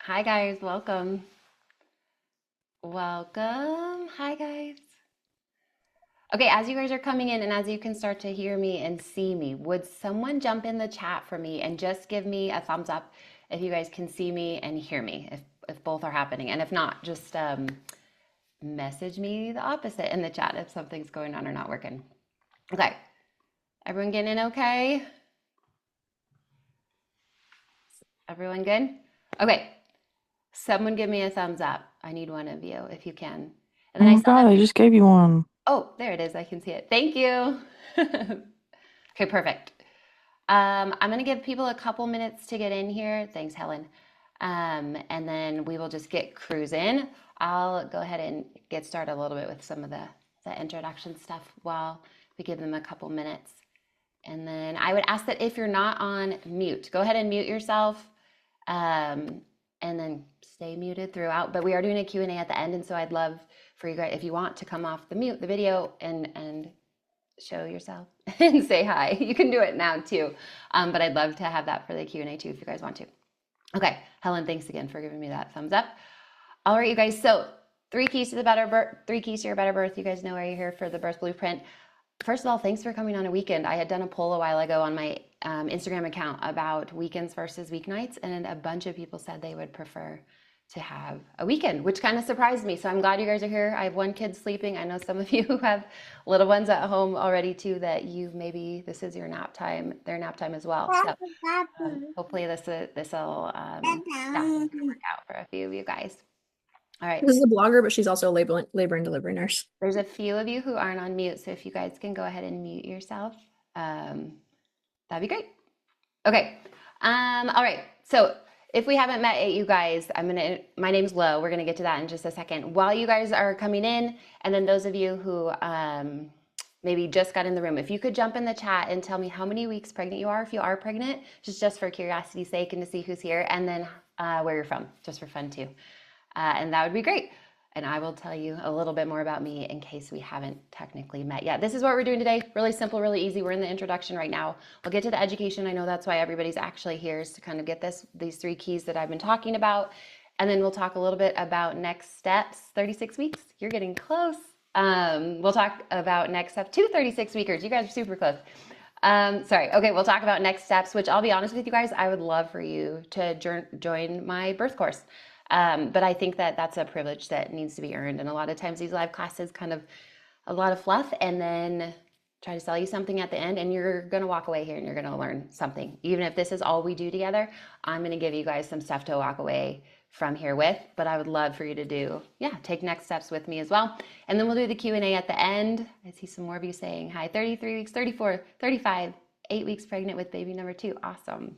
Hi guys, welcome. Welcome. Hi guys. Okay, as you guys are coming in and as you can start to hear me and see me, would someone jump in the chat for me and just give me a thumbs up if you guys can see me and hear me, if both are happening. And if not, just message me the opposite in the chat if something's going on or not working. Okay. Everyone getting in okay? Everyone good? Okay. Someone give me a thumbs up. I need one of you if you can. And Oh then I my saw god, that. I just gave you one. Oh, there it is. I can see it. Thank you. Okay, perfect. I'm going to give people a couple minutes to get in here. Thanks, Helen. And then we will just get cruising. I'll go ahead and get started a little bit with some of the introduction stuff while we give them a couple minutes. And then I would ask that if you're not on mute, go ahead and mute yourself, and then stay muted throughout. But we are doing a Q&A at the end, and so I'd love for you guys, if you want to come off the video and show yourself and say hi. You can do it now too. But I'd love to have that for the Q&A too if you guys want to. Okay, Helen, thanks again for giving me that thumbs up. All right, you guys, so 3 keys to the better birth, 3 keys to your better birth. You guys know why you're here for the birth blueprint. First of all, thanks for coming on a weekend. I had done a poll a while ago on my Instagram account about weekends versus weeknights, and a bunch of people said they would prefer to have a weekend, which kind of surprised me. So I'm glad you guys are here. I have one kid sleeping. I know some of you who have little ones at home already too, that you maybe this is your nap time, their nap time as well. So hopefully this will work out for a few of you guys. All right. This is a blogger, but she's also a labor and delivery nurse. There's a few of you who aren't on mute, so if you guys can go ahead and mute yourself, that'd be great. Okay. All right. So if we haven't met yet, you guys, my name's Lo. We're gonna get to that in just a second. While you guys are coming in, and then those of you who maybe just got in the room, if you could jump in the chat and tell me how many weeks pregnant you are, if you are pregnant, just for curiosity's sake and to see who's here, and then where you're from, just for fun too. And that would be great. And I will tell you a little bit more about me in case we haven't technically met yet. This is what we're doing today. Really simple, really easy. We're in the introduction right now. We'll get to the education. I know that's why everybody's actually here, is to kind of get these 3 keys that I've been talking about. And then we'll talk a little bit about next steps. 36 weeks, you're getting close. We'll talk about next steps. 2 36 weekers, you guys are super close. Sorry. Okay, we'll talk about next steps, which I'll be honest with you guys, I would love for you to join my birth course. But I think that that's a privilege that needs to be earned. And a lot of times these live classes kind of a lot of fluff and then try to sell you something at the end, and you're going to walk away here and you're going to learn something. Even if this is all we do together, I'm going to give you guys some stuff to walk away from here with, but I would love for you to take next steps with me as well. And then we'll do the Q&A at the end. I see some more of you saying hi. 33 weeks, 34, 35, 8 weeks pregnant with baby number 2. Awesome.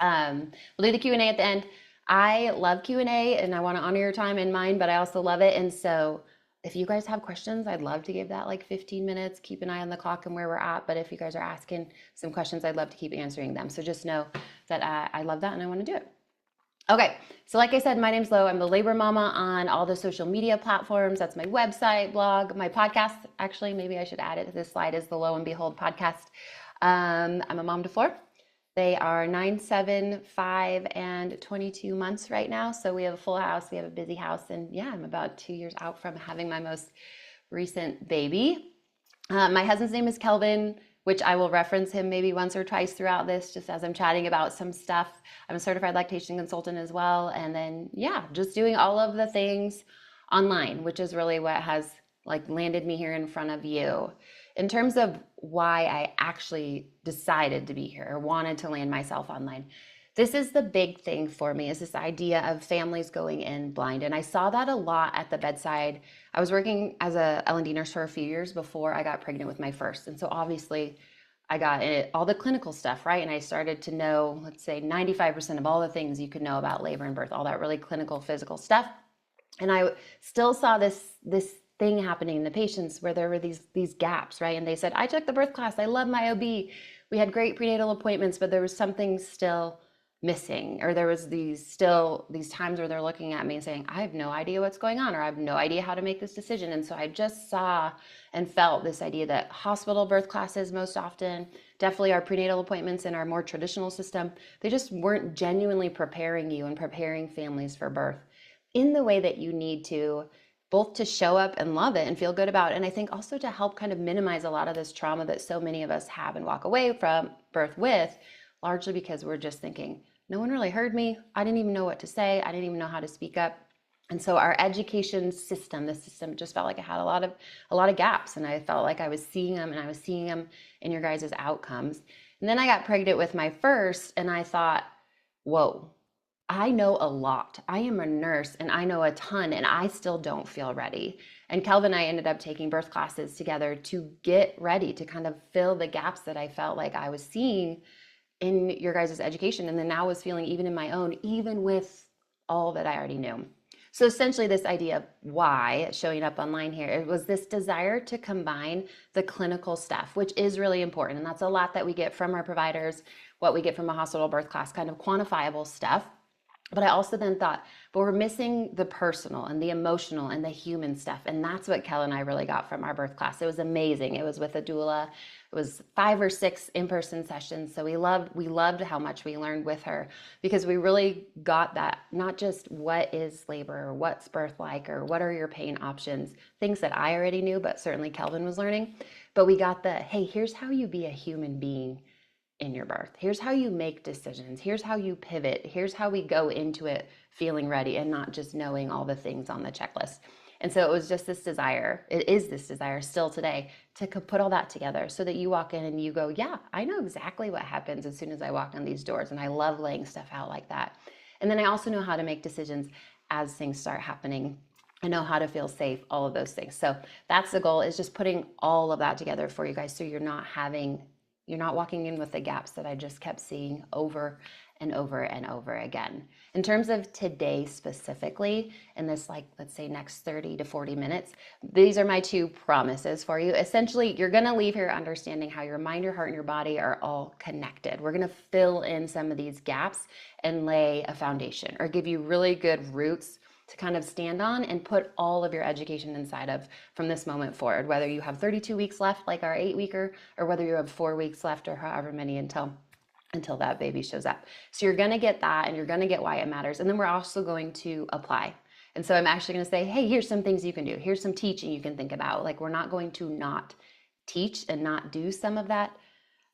We'll do the Q&A at the end. I love Q&A and I want to honor your time and mine, but I also love it. And so if you guys have questions, I'd love to give that like 15 minutes, keep an eye on the clock and where we're at. But if you guys are asking some questions, I'd love to keep answering them. So just know that I love that and I want to do it. Okay, so like I said, my name's Lo. I'm the labor mama on all the social media platforms. That's my website, blog, my podcast. Actually, maybe I should add it to this slide, is the Lo and Behold podcast. I'm a mom to 4. They are 9, 7, 5, and 22 months right now. So we have a full house. We have a busy house. And yeah, I'm about 2 years out from having my most recent baby. My husband's name is Kelvin, which I will reference him maybe once or twice throughout this, just as I'm chatting about some stuff. I'm a certified lactation consultant as well. And then, yeah, just doing all of the things online, which is really what has like landed me here in front of you. In terms of why I actually decided to be here or wanted to land myself online, this is the big thing for me, is this idea of families going in blind. And I saw that a lot at the bedside. I was working as a L&D nurse for a few years before I got pregnant with my first. And so obviously I got all the clinical stuff, right? And I started to know, let's say 95% of all the things you could know about labor and birth, all that really clinical, physical stuff. And I still saw this thing happening in the patients where there were these gaps, right? And they said, I took the birth class, I love my OB, we had great prenatal appointments, but there was something still missing, or there was these times where they're looking at me and saying, I have no idea what's going on, or I have no idea how to make this decision. And so I just saw and felt this idea that hospital birth classes, most often, definitely our prenatal appointments in our more traditional system, they just weren't genuinely preparing you and preparing families for birth in the way that you need to, both to show up and love it and feel good about it. And I think also to help kind of minimize a lot of this trauma that so many of us have and walk away from birth with, largely because we're just thinking, no one really heard me. I didn't even know what to say. I didn't even know how to speak up. And so our education system, the system just felt like it had a lot of gaps. And I felt like I was seeing them, and I was seeing them in your guys' outcomes. And then I got pregnant with my first, and I thought, whoa, I know a lot. I am a nurse and I know a ton, and I still don't feel ready. And Kelvin and I ended up taking birth classes together to get ready, to kind of fill the gaps that I felt like I was seeing in your guys' education, and then now was feeling even in my own, even with all that I already knew. So essentially this idea of why showing up online here, it was this desire to combine the clinical stuff, which is really important. And that's a lot that we get from our providers, what we get from a hospital birth class, kind of quantifiable stuff. But I also then thought, but we're missing the personal and the emotional and the human stuff. And that's what Kel and I really got from our birth class. It was amazing. It was with a doula. It was 5 or 6 in-person sessions. So we loved how much we learned with her, because we really got that, not just what is labor or what's birth like or what are your pain options, things that I already knew, but certainly Kelvin was learning. But we got the, hey, here's how you be a human being in your birth. Here's how you make decisions. Here's how you pivot. Here's how we go into it feeling ready and not just knowing all the things on the checklist. And so it was just this desire, it is this desire still today, to put all that together so that you walk in and you go, yeah, I know exactly what happens as soon as I walk in these doors. And I love laying stuff out like that. And then I also know how to make decisions as things start happening. I know how to feel safe, all of those things. So that's the goal, is just putting all of that together for you guys, so you're not walking in with the gaps that I just kept seeing over and over and over again. In terms of today specifically, in this, like, let's say next 30 to 40 minutes, these are my 2 promises for you. Essentially, you're gonna leave here understanding how your mind, your heart, and your body are all connected. We're gonna fill in some of these gaps and lay a foundation, or give you really good roots to kind of stand on and put all of your education inside of from this moment forward, whether you have 32 weeks left, like our 8-weeker, or whether you have 4 weeks left, or however many until that baby shows up. So you're going to get that, and you're going to get why it matters. And then we're also going to apply. And so I'm actually going to say, hey, here's some things you can do. Here's some teaching you can think about. Like, we're not going to not teach and not do some of that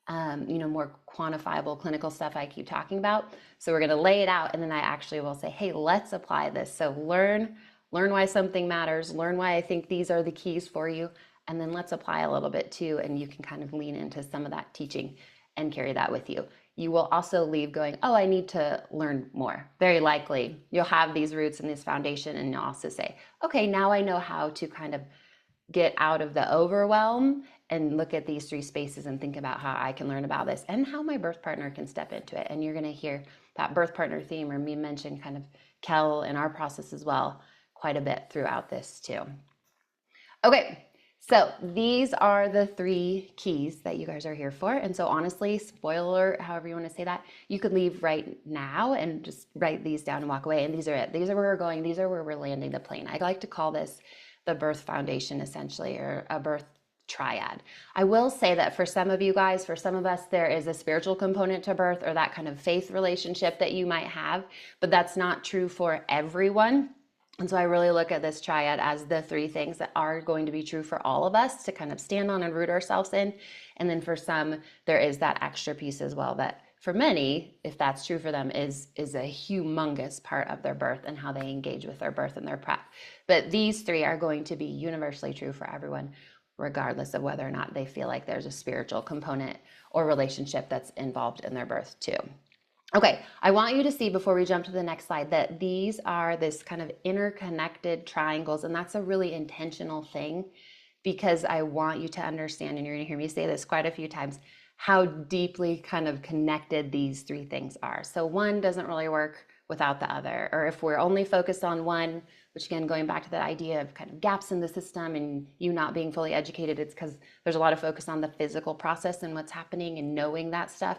more quantifiable clinical stuff I keep talking about. So we're going to lay it out, and then I actually will say, hey, let's apply this. So learn why something matters, learn why I think these are the keys for you, and then let's apply a little bit too, and you can kind of lean into some of that teaching and carry that with you. You will also leave going, oh, I need to learn more. Very likely you'll have these roots and this foundation, and you'll also say, okay, now I know how to kind of get out of the overwhelm and look at these 3 spaces and think about how I can learn about this and how my birth partner can step into it. And you're going to hear that birth partner theme, or me mention kind of Kel in our process as well, quite a bit throughout this too. Okay, so these are the 3 keys that you guys are here for. And so honestly, spoiler, however you want to say that, you could leave right now and just write these down and walk away. And these are it. These are where we're going. These are where we're landing the plane. I like to call this the birth foundation, essentially, or a birth triad. I will say that for some of you guys, for some of us, there is a spiritual component to birth, or that kind of faith relationship that you might have, but that's not true for everyone. And so I really look at this triad as the 3 things that are going to be true for all of us to kind of stand on and root ourselves in. And then for some, there is that extra piece as well that for many, if that's true for them, is a humongous part of their birth and how they engage with their birth and their prep. But these 3 are going to be universally true for everyone, regardless of whether or not they feel like there's a spiritual component or relationship that's involved in their birth too. Okay, I want you to see before we jump to the next slide that these are this kind of interconnected triangles, and that's a really intentional thing, because I want you to understand, and you're going to hear me say this quite a few times, how deeply kind of connected these 3 things are. So one doesn't really work without the other, or if we're only focused on one, which again, going back to that idea of kind of gaps in the system and you not being fully educated, it's because there's a lot of focus on the physical process and what's happening and knowing that stuff,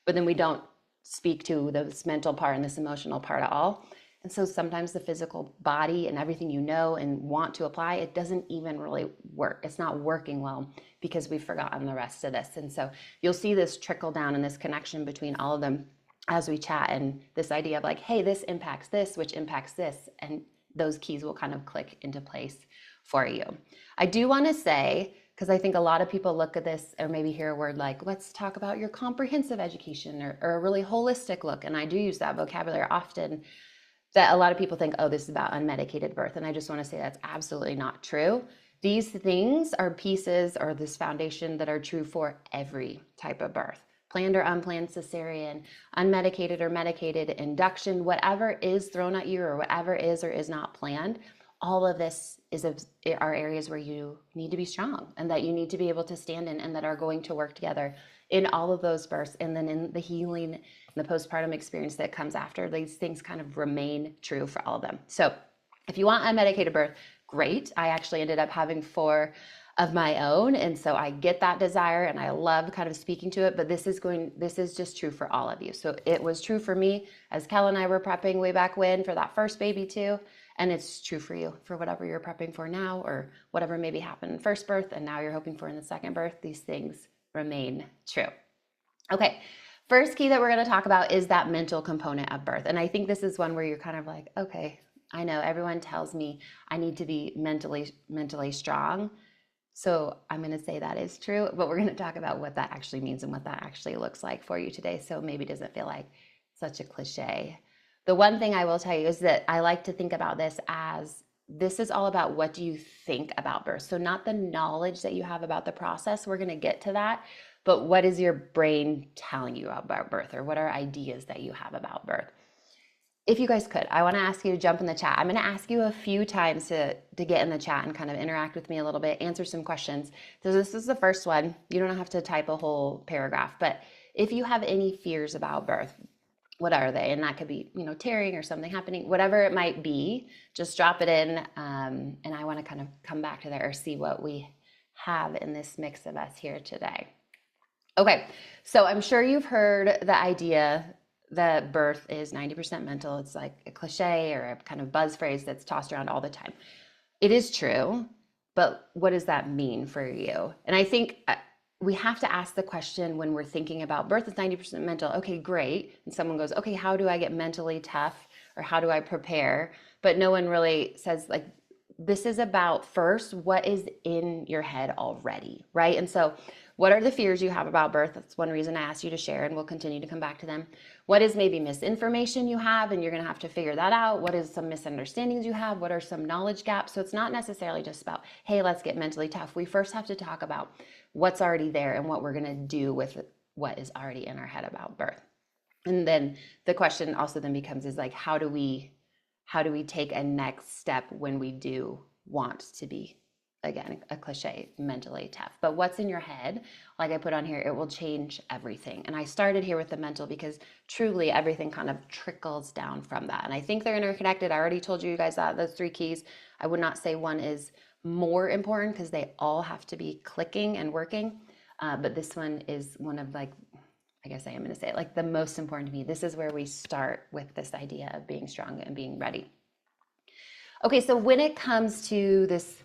but then we don't speak to this mental part and this emotional part at all. And so sometimes the physical body and everything you know and want to apply, it doesn't even really work. It's not working well because we've forgotten the rest of this. And so you'll see this trickle down and this connection between all of them as we chat, and this idea of like, hey, this impacts this, which impacts this, and those keys will kind of click into place for you. I do want to say, because I think a lot of people look at this or maybe hear a word like, let's talk about your comprehensive education or a really holistic look. And I do use that vocabulary often, that a lot of people think, oh, this is about unmedicated birth. And I just want to say that's absolutely not true. These things are pieces or this foundation that are true for every type of birth. Planned or unplanned cesarean, unmedicated or medicated, induction, whatever is thrown at you or whatever is or is not planned, all of this are areas where you need to be strong and that you need to be able to stand in and that are going to work together in all of those births. And then in the healing and the postpartum experience that comes after, these things kind of remain true for all of them. So if you want unmedicated birth, great. I actually ended up having 4 of my own. And so I get that desire and I love kind of speaking to it, but this is just true for all of you. So it was true for me as Kel and I were prepping way back when for that first baby too. And it's true for you for whatever you're prepping for now or whatever maybe happened in first birth and now you're hoping for in the second birth. These things remain true. Okay. First key that we're going to talk about is that mental component of birth. And I think this is one where you're kind of like, okay, I know everyone tells me I need to be mentally strong. So I'm going to say that is true, but we're going to talk about what that actually means and what that actually looks like for you today. So maybe it doesn't feel like such a cliche. The one thing I will tell you is that I like to think about this as this is all about what do you think about birth. So not the knowledge that you have about the process. We're going to get to that. But what is your brain telling you about birth, or what are ideas that you have about birth? If you guys could, I want to ask you to jump in the chat. I'm going to ask you a few times to get in the chat and kind of interact with me a little bit, answer some questions. So this is the first one. You don't have to type a whole paragraph, but if you have any fears about birth, what are they? And that could be, tearing or something happening, whatever it might be, just drop it in. And I want to kind of come back to there or see what we have in this mix of us here today. Okay, so I'm sure you've heard the idea that birth is 90% mental. It's like a cliche or a kind of buzz phrase that's tossed around all the time. It is true, but what does that mean for you? And I think we have to ask the question when we're thinking about birth is 90% mental. Okay, great. And someone goes, okay, how do I get mentally tough or how do I prepare? But no one really says like, this is about first, what is in your head already, right? And so what are the fears you have about birth? That's one reason I asked you to share, and we'll continue to come back to them. What is maybe misinformation you have, and you're going to have to figure that out? What is some misunderstandings you have? What are some knowledge gaps? So it's not necessarily just about, hey, let's get mentally tough. We first have to talk about what's already there and what we're going to do with what is already in our head about birth. And then the question also then becomes is like, how do we take a next step when we do want to be, again, a cliche, mentally tough? But what's in your head, like I put on here, it will change everything. And I started here with the mental because truly everything kind of trickles down from that. And I think they're interconnected. I already told you guys that, those 3 keys. I would not say one is more important because they all have to be clicking and working. But this one is one of I guess I am going to say it, like the most important to me. This is where we start with this idea of being strong and being ready. Okay, so when it comes to this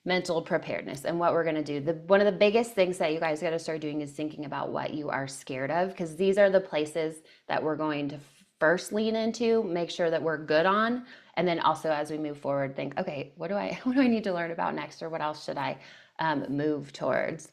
mental preparedness and what we're going to do, one of the biggest things that you guys got to start doing is thinking about what you are scared of, because these are the places that we're going to first lean into, make sure that we're good on, and then also as we move forward, think, okay, what do I need to learn about next, or what else should I move towards?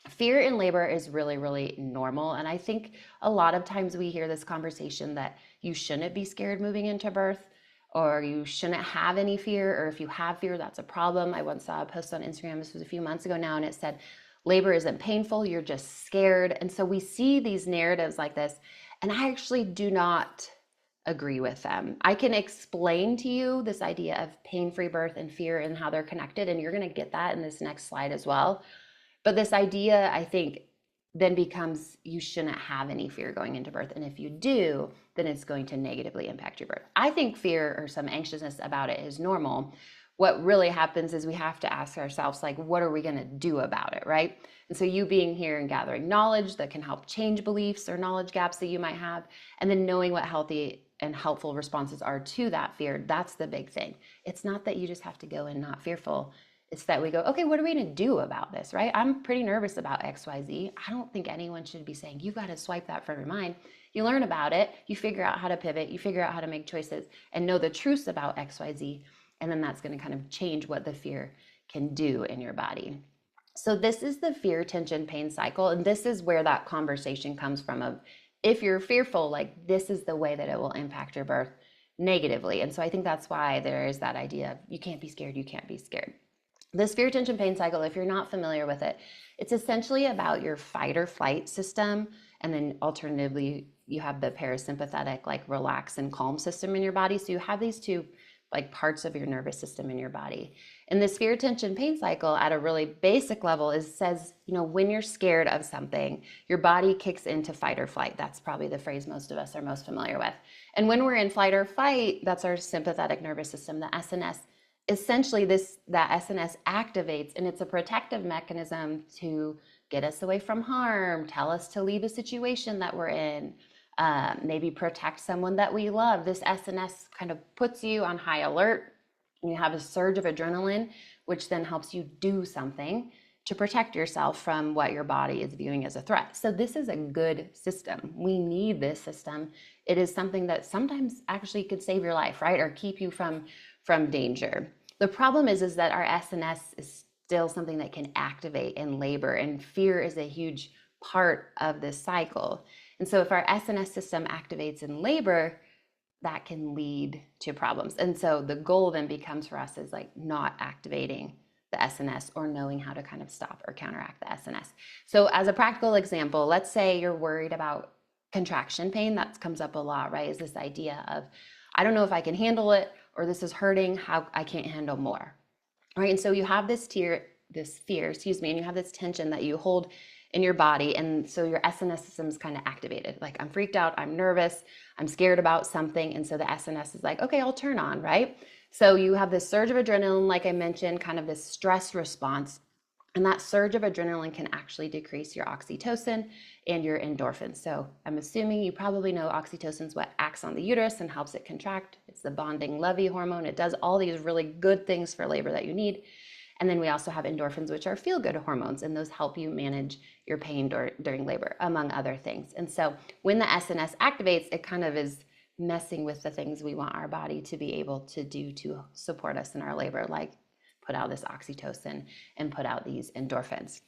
Fear in labor is really, really normal. And I think a lot of times we hear this conversation that you shouldn't be scared moving into birth, or you shouldn't have any fear, or if you have fear, that's a problem. I once saw a post on Instagram, this was a few months ago now, and it said, labor isn't painful, you're just scared. And so we see these narratives like this, and I actually do not agree with them. I can explain to you this idea of pain-free birth and fear and how they're connected, and you're going to get that in this next slide as well. But this idea, I think, then becomes you shouldn't have any fear going into birth. And if you do, then it's going to negatively impact your birth. I think fear or some anxiousness about it is normal. what really happens is we have to ask ourselves, like, what are we going to do about it, right? And so you being here and gathering knowledge that can help change beliefs or knowledge gaps that you might have, and then knowing what healthy and helpful responses are to that fear, that's the big thing. It's not that you just have to go in not fearful. It's that we go, okay, what are we going to do about this, right? I'm pretty nervous about XYZ. I don't think anyone should be saying, you got to swipe that from your mind. You learn about it, you figure out how to pivot, you figure out how to make choices and know the truths about XYZ. And then that's going to kind of change what the fear can do in your body. So this is the fear, tension, pain cycle. And this is where that conversation comes from of, if you're fearful, like, this is the way that it will impact your birth negatively. And so I think that's why there is that idea of you can't be scared, you can't be scared. This fear, tension, pain cycle, if you're not familiar with it, it's essentially about your fight or flight system. And then alternatively, you have the parasympathetic, like relax and calm system in your body. So you have these two like parts of your nervous system in your body. And this fear, tension, pain cycle at a really basic level says, when you're scared of something, your body kicks into fight or flight. That's probably the phrase most of us are most familiar with. And when we're in flight or fight, that's our sympathetic nervous system, the SNS. Essentially, that SNS activates, and it's a protective mechanism to get us away from harm, tell us to leave a situation that we're in, maybe protect someone that we love. This SNS kind of puts you on high alert. You have a surge of adrenaline, which then helps you do something to protect yourself from what your body is viewing as a threat. So this is a good system. We need this system. It is something that sometimes actually could save your life, right? Or keep you from danger. The problem is that our SNS is still something that can activate in labor, and fear is a huge part of this cycle. And so if our SNS system activates in labor, that can lead to problems. And so the goal then becomes for us is like not activating the SNS or knowing how to kind of stop or counteract the SNS. So as a practical example, let's say you're worried about contraction pain. That comes up a lot, right? Is this idea of, I don't know if I can handle it, or this is hurting, how I can't handle more, right? And so you have this fear, and you have this tension that you hold in your body. And so your SNS system is kind of activated. Like, I'm freaked out, I'm nervous, I'm scared about something. And so the SNS is like, okay, I'll turn on, right? So you have this surge of adrenaline, like I mentioned, kind of this stress response. And that surge of adrenaline can actually decrease your oxytocin and your endorphins. So I'm assuming you probably know oxytocin is what acts on the uterus and helps it contract. It's the bonding lovey hormone. It does all these really good things for labor that you need. And then we also have endorphins, which are feel-good hormones, and those help you manage your pain during labor, among other things. And so when the SNS activates, it kind of is messing with the things we want our body to be able to do to support us in our labor, like put out this oxytocin and put out these endorphins.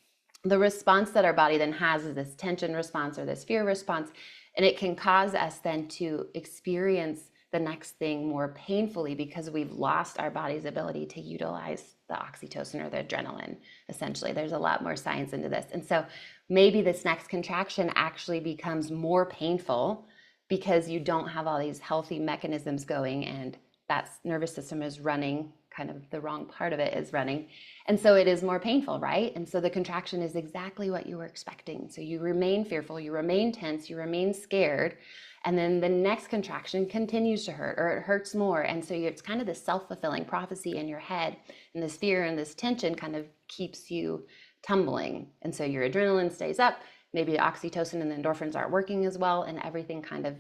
The response that our body then has is this tension response or this fear response, and it can cause us then to experience the next thing more painfully because we've lost our body's ability to utilize the oxytocin or the adrenaline. Essentially, there's a lot more science into this. And so maybe this next contraction actually becomes more painful because you don't have all these healthy mechanisms going, and that nervous system is running, kind of the wrong part of it is running. And so it is more painful, right? And so the contraction is exactly what you were expecting. So you remain fearful, you remain tense, you remain scared. And then the next contraction continues to hurt, or it hurts more. And so it's kind of this self-fulfilling prophecy in your head. And this fear and this tension kind of keeps you tumbling. And so your adrenaline stays up, maybe the oxytocin and the endorphins aren't working as well, and everything kind of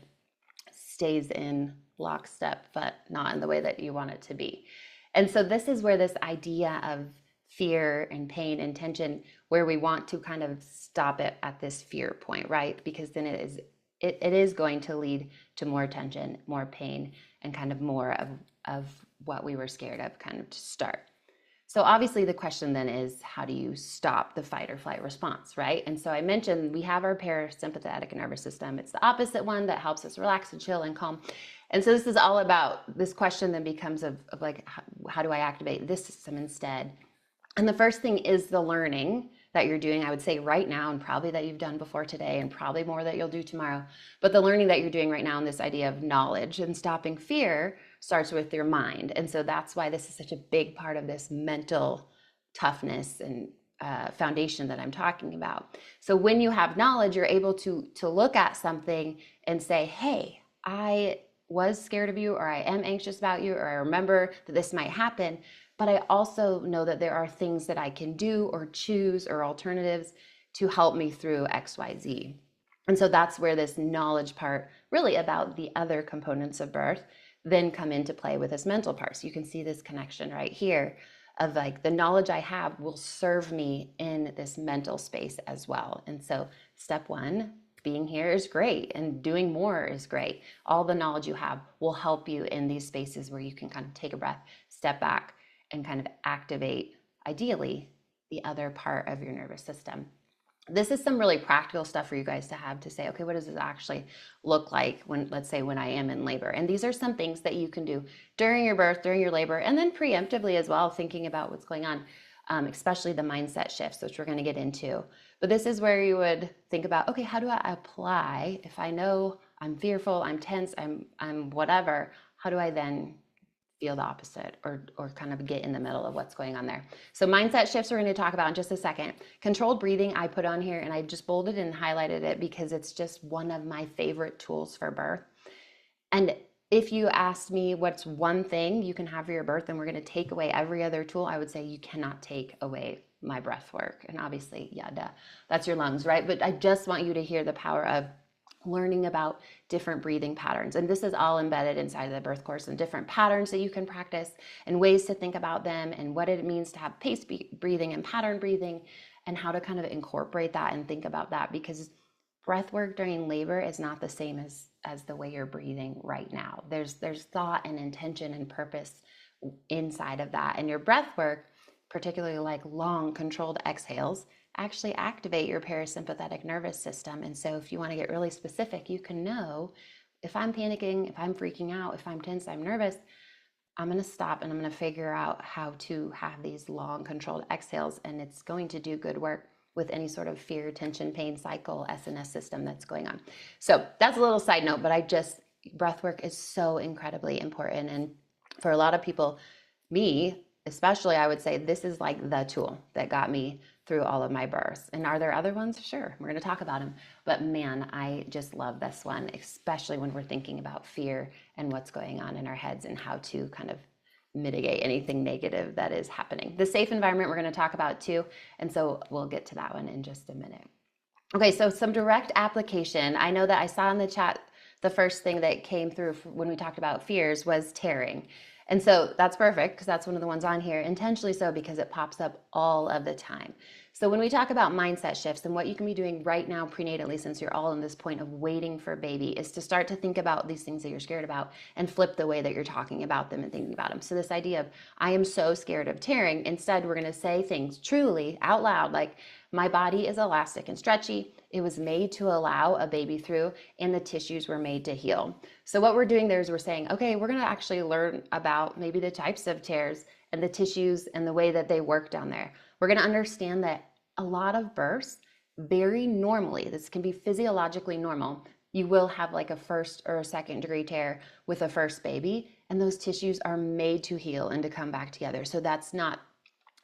stays in lockstep, but not in the way that you want it to be. And so this is where this idea of fear and pain and tension, where we want to kind of stop it at this fear point, right? Because then it is going to lead to more tension, more pain, and kind of more of what we were scared of kind of to start. So obviously the question then is, how do you stop the fight or flight response, right? And so I mentioned we have our parasympathetic nervous system. It's the opposite one that helps us relax and chill and calm. And so this is all about, this question then becomes of like, how do I activate this system instead? And the first thing is the learning that you're doing, I would say right now, and probably that you've done before today, and probably more that you'll do tomorrow. But the learning that you're doing right now in this idea of knowledge and stopping fear starts with your mind. And so that's why this is such a big part of this mental toughness and foundation that I'm talking about. So when you have knowledge, you're able to look at something and say, hey, was scared of you, or I am anxious about you, or I remember that this might happen, but I also know that there are things that I can do or choose or alternatives to help me through XYZ. And so that's where this knowledge part, really about the other components of birth, then come into play with this mental part. So you can see this connection right here of like the knowledge I have will serve me in this mental space as well. And so step one, being here is great, and doing more is great. All the knowledge you have will help you in these spaces where you can kind of take a breath, step back, and kind of activate, ideally, the other part of your nervous system. This is some really practical stuff for you guys to have to say, okay, what does this actually look like when, let's say, when I am in labor? And these are some things that you can do during your birth, during your labor, and then preemptively as well, thinking about what's going on, especially the mindset shifts, which we're going to get into. But this is where you would think about, okay, how do I apply if I know I'm fearful, I'm tense, I'm whatever, how do I then feel the opposite or kind of get in the middle of what's going on there? So mindset shifts we're going to talk about in just a second. Controlled breathing I put on here, and I just bolded and highlighted it because it's just one of my favorite tools for birth. And if you asked me what's one thing you can have for your birth and we're going to take away every other tool, I would say you cannot take away my breath work. And obviously, yeah, duh, that's your lungs, right? But I just want you to hear the power of learning about different breathing patterns. And this is all embedded inside of the birth course, and different patterns that you can practice and ways to think about them and what it means to have pace breathing and pattern breathing and how to kind of incorporate that and think about that, because breath work during labor is not the same as the way you're breathing right now. There's thought and intention and purpose inside of that. And your breath work, particularly like long controlled exhales, actually activate your parasympathetic nervous system. And so if you want to get really specific, you can know if I'm panicking, if I'm freaking out, if I'm tense, I'm nervous, I'm going to stop and I'm going to figure out how to have these long controlled exhales. And it's going to do good work with any sort of fear, tension, pain cycle, SNS system that's going on. So that's a little side note, but breath work is so incredibly important. And for a lot of people, me especially, I would say this is like the tool that got me through all of my births. And are there other ones? Sure, we're going to talk about them. But man, I just love this one, especially when we're thinking about fear and what's going on in our heads and how to kind of mitigate anything negative that is happening. The safe environment we're going to talk about too. And so we'll get to that one in just a minute. Okay, so some direct application. I know that I saw in the chat the first thing that came through when we talked about fears was tearing. And so that's perfect because that's one of the ones on here, intentionally so because it pops up all of the time. So when we talk about mindset shifts and what you can be doing right now prenatally, since you're all in this point of waiting for a baby, is to start to think about these things that you're scared about and flip the way that you're talking about them and thinking about them. So this idea of, I am so scared of tearing, instead we're going to say things truly out loud like, my body is elastic and stretchy. It was made to allow a baby through, and the tissues were made to heal. So what we're doing there is we're saying, okay, we're going to actually learn about maybe the types of tears and the tissues and the way that they work down there. We're going to understand that a lot of births, very normally, this can be physiologically normal, you will have like a first or a second degree tear with a first baby, and those tissues are made to heal and to come back together. So that's not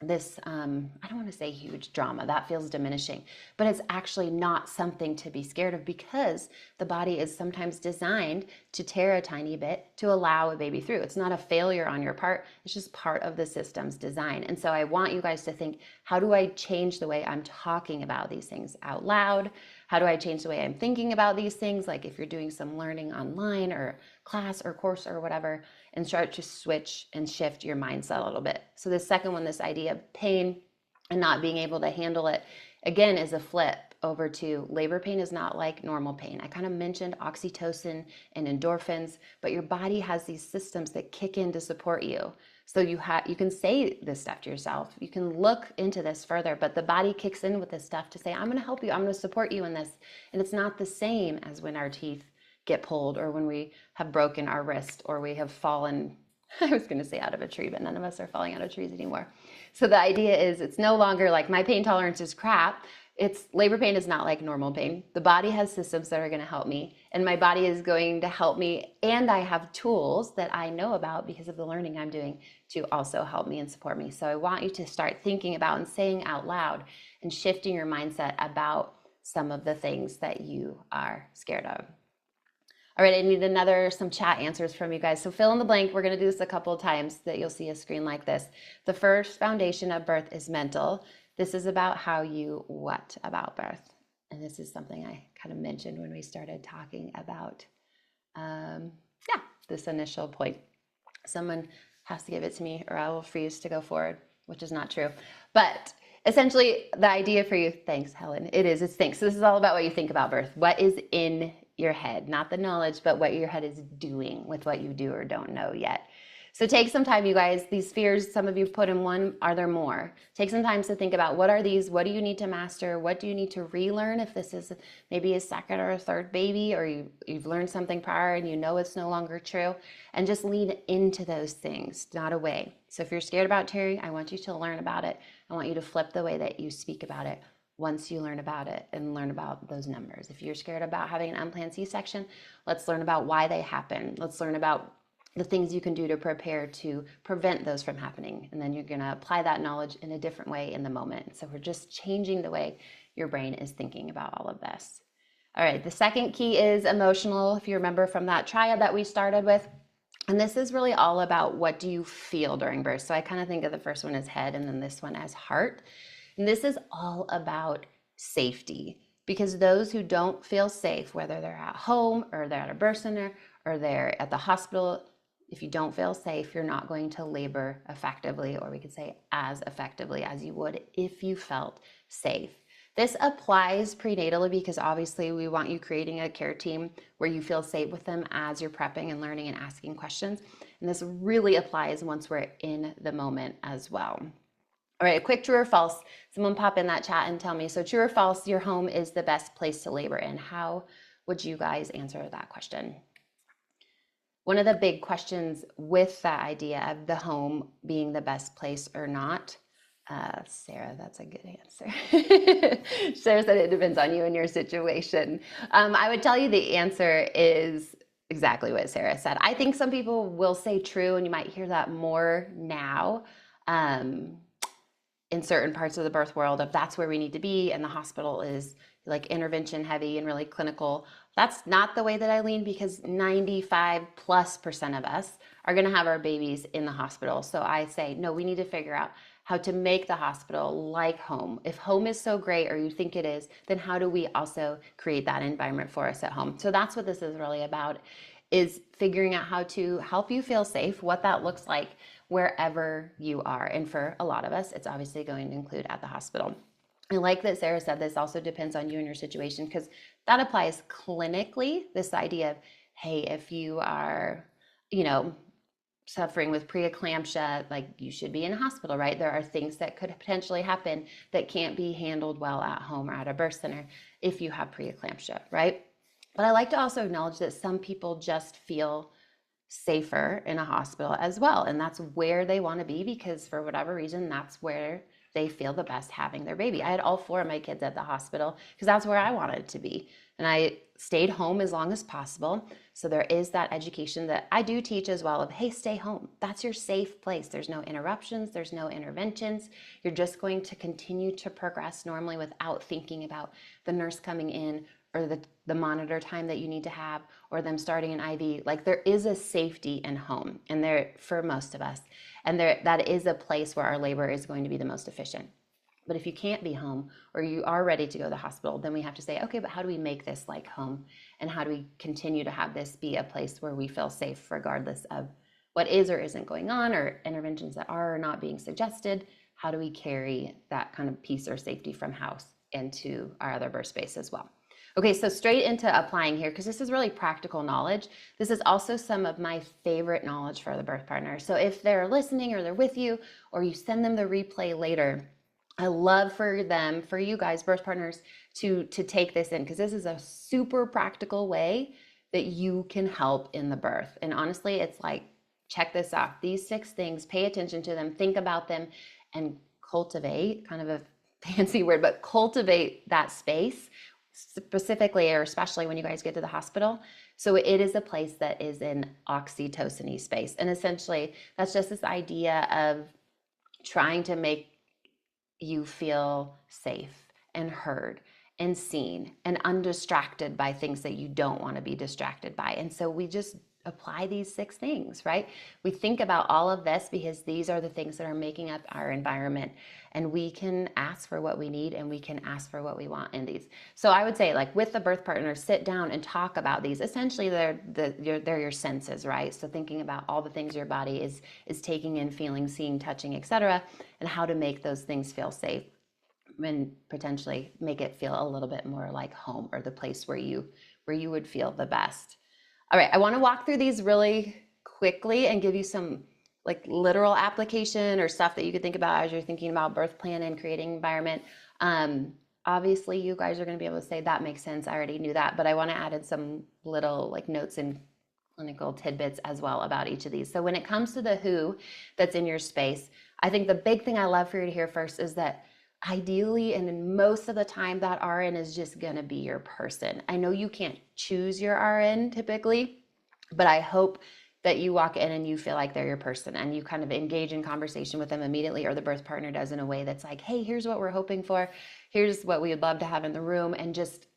this, I don't want to say huge drama, that feels diminishing, but it's actually not something to be scared of, because the body is sometimes designed to tear a tiny bit to allow a baby through. It's not a failure on your part, it's just part of the system's design. And so I want you guys to think, how do I change the way I'm talking about these things out loud? How do I change the way I'm thinking about these things? Like if you're doing some learning online or class or course or whatever, and start to switch and shift your mindset a little bit. So the second one, this idea of pain and not being able to handle it, again, is a flip over to labor pain is not like normal pain. I kind of mentioned oxytocin and endorphins, but your body has these systems that kick in to support you. So you can say this stuff to yourself. You can look into this further, but the body kicks in with this stuff to say, I'm going to help you. I'm going to support you in this. And it's not the same as when our teeth get pulled or when we have broken our wrist or we have fallen, I was going to say out of a tree, but none of us are falling out of trees anymore. So the idea is it's no longer like my pain tolerance is crap. It's labor pain is not like normal pain. The body has systems that are going to help me, and my body is going to help me. And I have tools that I know about because of the learning I'm doing to also help me and support me. So I want you to start thinking about and saying out loud and shifting your mindset about some of the things that you are scared of. All right, I need some chat answers from you guys. So fill in the blank. We're going to do this a couple of times that you'll see a screen like this. The first foundation of birth is mental. This is about how you what about birth. And this is something I kind of mentioned when we started talking about, this initial point. Someone has to give it to me or I will freeze to go forward, which is not true. But essentially the idea for you, thanks Helen, it's thanks. So this is all about what you think about birth. What is in your head, not the knowledge, but what your head is doing with what you do or don't know yet. So take some time, you guys. These fears, some of you put in one, are there more? Take some time to think about what are these? What do you need to master? What do you need to relearn if this is maybe a second or a third baby, or you've learned something prior and you know it's no longer true? And just lean into those things, not away. So if you're scared about tearing, I want you to learn about it. I want you to flip the way that you speak about it once you learn about it and learn about those numbers. If you're scared about having an unplanned C-section, let's learn about why they happen. Let's learn about the things you can do to prepare to prevent those from happening. And then you're going to apply that knowledge in a different way in the moment. So we're just changing the way your brain is thinking about all of this. All right, the second key is emotional. If you remember from that triad that we started with, and this is really all about what do you feel during birth. So I kind of think of the first one as head and then this one as heart. And this is all about safety, because those who don't feel safe, whether they're at home or they're at a birth center or they're at the hospital, if you don't feel safe, you're not going to labor effectively, or we could say as effectively as you would if you felt safe. This applies prenatally because obviously we want you creating a care team where you feel safe with them as you're prepping and learning and asking questions. And this really applies once we're in the moment as well. All right, a quick true or false. Someone pop in that chat and tell me. So true or false, your home is the best place to labor in. How would you guys answer that question? One of the big questions with that idea of the home being the best place or not, Sarah, that's a good answer. Sarah said it depends on you and your situation. I would tell you the answer is exactly what Sarah said. I think some people will say true, and you might hear that more now in certain parts of the birth world, if that's where we need to be and the hospital is like intervention heavy and really clinical. That's not the way that I lean, because 95+% of us are going to have our babies in the hospital. So I say, no, we need to figure out how to make the hospital like home. If home is so great, or you think it is, then how do we also create that environment for us at home? So that's what this is really about, is figuring out how to help you feel safe, what that looks like wherever you are. And for a lot of us, it's obviously going to include at the hospital. I like that Sarah said this also depends on you and your situation, because that applies clinically, this idea of, hey, if you are, suffering with preeclampsia, like you should be in a hospital, right? There are things that could potentially happen that can't be handled well at home or at a birth center if you have preeclampsia, right? But I like to also acknowledge that some people just feel safer in a hospital as well. And that's where they want to be, because for whatever reason, that's where they feel the best having their baby. I had all 4 of my kids at the hospital because that's where I wanted to be. And I stayed home as long as possible. So there is that education that I do teach as well of, hey, stay home. That's your safe place. There's no interruptions. There's no interventions. You're just going to continue to progress normally without thinking about the nurse coming in or the monitor time that you need to have, or them starting an IV. Like, there is a safety in home, and there for most of us, and that is a place where our labor is going to be the most efficient. But if you can't be home, or you are ready to go to the hospital, then we have to say, okay, but how do we make this like home? And how do we continue to have this be a place where we feel safe regardless of what is or isn't going on, or interventions that are or not being suggested? How do we carry that kind of peace or safety from house into our other birth space as well? Okay, so straight into applying here, because this is really practical knowledge. This is also some of my favorite knowledge for the birth partner. So if they're listening or they're with you, or you send them the replay later, I love for you guys, birth partners, to take this in, because this is a super practical way that you can help in the birth. And honestly, it's like, check this off. These 6 things, pay attention to them, think about them, and cultivate, kind of a fancy word, but cultivate that space, specifically or especially when you guys get to the hospital. So it is a place that is in oxytocin-y space. And essentially, that's just this idea of trying to make you feel safe and heard and seen and undistracted by things that you don't want to be distracted by. And so we just apply these 6 things, right? We think about all of this because these are the things that are making up our environment, and we can ask for what we need and we can ask for what we want in these. So I would say, like, with the birth partner, sit down and talk about these. Essentially, they're your senses, right? So thinking about all the things your body is taking in, feeling, seeing, touching, etc., and how to make those things feel safe and potentially make it feel a little bit more like home, or the place where you would feel the best. All right, I want to walk through these really quickly and give you some like literal application or stuff that you could think about as you're thinking about birth plan and creating environment. Obviously, you guys are going to be able to say that makes sense. I already knew that, but I want to add in some little like notes and clinical tidbits as well about each of these. So when it comes to the who that's in your space, I think the big thing I love for you to hear first is that ideally, and in most of the time, that RN is just going to be your person. I know you can't choose your RN typically, but I hope that you walk in and you feel like they're your person and you kind of engage in conversation with them immediately, or the birth partner does, in a way that's like, hey, here's what we're hoping for. Here's what we would love to have in the room, and just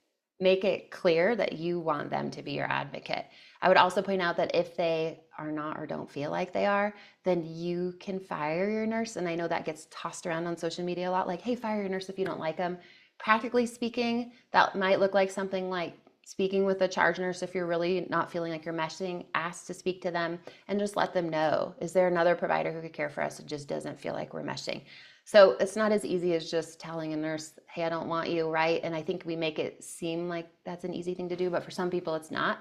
make it clear that you want them to be your advocate. I would also point out that if they are not or don't feel like they are, then you can fire your nurse. And I know that gets tossed around on social media a lot, like, hey, fire your nurse if you don't like them. Practically speaking, that might look like something like speaking with a charge nurse. If you're really not feeling like you're meshing, ask to speak to them and just let them know, is there another provider who could care for us? It just doesn't feel like we're meshing. So it's not as easy as just telling a nurse, hey, I don't want you, right? And I think we make it seem like that's an easy thing to do, but for some people it's not.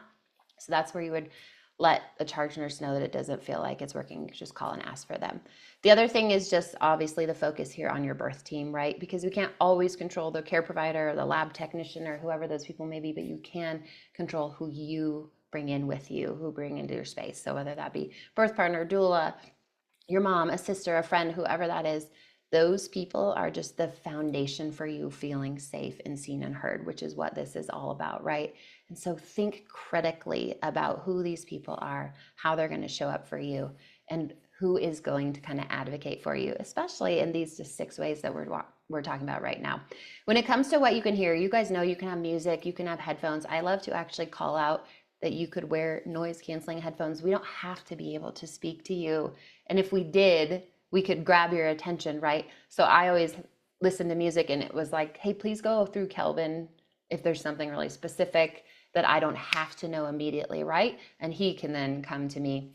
So that's where you would let the charge nurse know that it doesn't feel like it's working. Just call and ask for them. The other thing is just obviously the focus here on your birth team, right? Because we can't always control the care provider or the lab technician or whoever those people may be, but you can control who you bring in with you, who bring into your space. So whether that be birth partner, doula, your mom, a sister, a friend, whoever that is, those people are just the foundation for you feeling safe and seen and heard, which is what this is all about, right? And so think critically about who these people are, how they're going to show up for you, and who is going to kind of advocate for you, especially in these just 6 ways that we're talking about right now. When it comes to what you can hear, you guys know you can have music, you can have headphones. I love to actually call out that you could wear noise canceling headphones. We don't have to be able to speak to you. And if we did, we could grab your attention, right? So I always listen to music and it was like, hey, please go through Kelvin if there's something really specific that I don't have to know immediately, right? And he can then come to me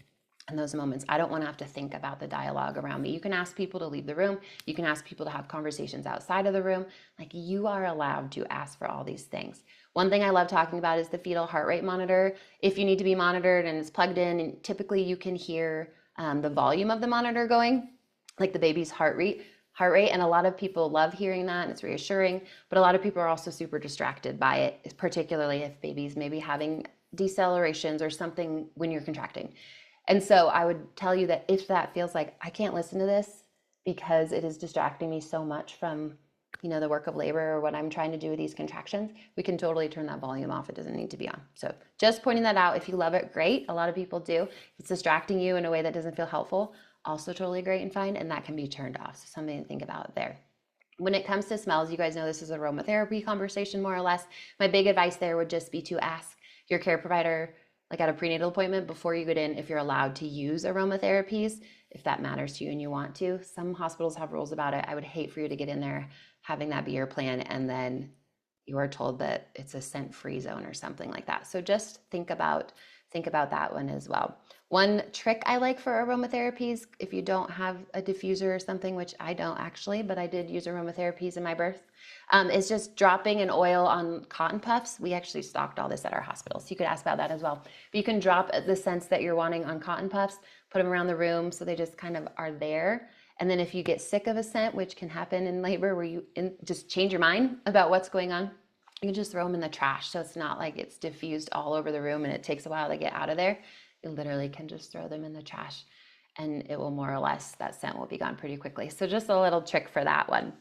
in those moments. I don't want to have to think about the dialogue around me. You can ask people to leave the room. You can ask people to have conversations outside of the room. Like, you are allowed to ask for all these things. One thing I love talking about is the fetal heart rate monitor. If you need to be monitored and it's plugged in, and typically you can hear the volume of the monitor going, like the baby's heart rate. And a lot of people love hearing that, and it's reassuring, but a lot of people are also super distracted by it, particularly if baby's maybe having decelerations or something when you're contracting. And so I would tell you that if that feels like, I can't listen to this because it is distracting me so much from, the work of labor or what I'm trying to do with these contractions, we can totally turn that volume off. It doesn't need to be on. So just pointing that out. If you love it, great. A lot of people do. If it's distracting you in a way that doesn't feel helpful, also totally great and fine, and that can be turned off. So something to think about there. When it comes to smells, you guys know this is aromatherapy conversation, more or less. My big advice there would just be to ask your care provider, like at a prenatal appointment before you get in, if you're allowed to use aromatherapies, if that matters to you and you want to. Some hospitals have rules about it. I would hate for you to get in there having that be your plan and then you are told that it's a scent-free zone or something like that. So just think about that one as well. One trick I like for aromatherapies, if you don't have a diffuser or something, which I don't actually, but I did use aromatherapies in my birth, is just dropping an oil on cotton puffs. We actually stocked all this at our hospital, so you could ask about that as well. But you can drop the scents that you're wanting on cotton puffs, put them around the room so they just kind of are there. And then if you get sick of a scent, which can happen in labor, where you just change your mind about what's going on, you can just throw them in the trash. So it's not like it's diffused all over the room and it takes a while to get out of there. You literally can just throw them in the trash and it will more or less, that scent will be gone pretty quickly. So just a little trick for that one.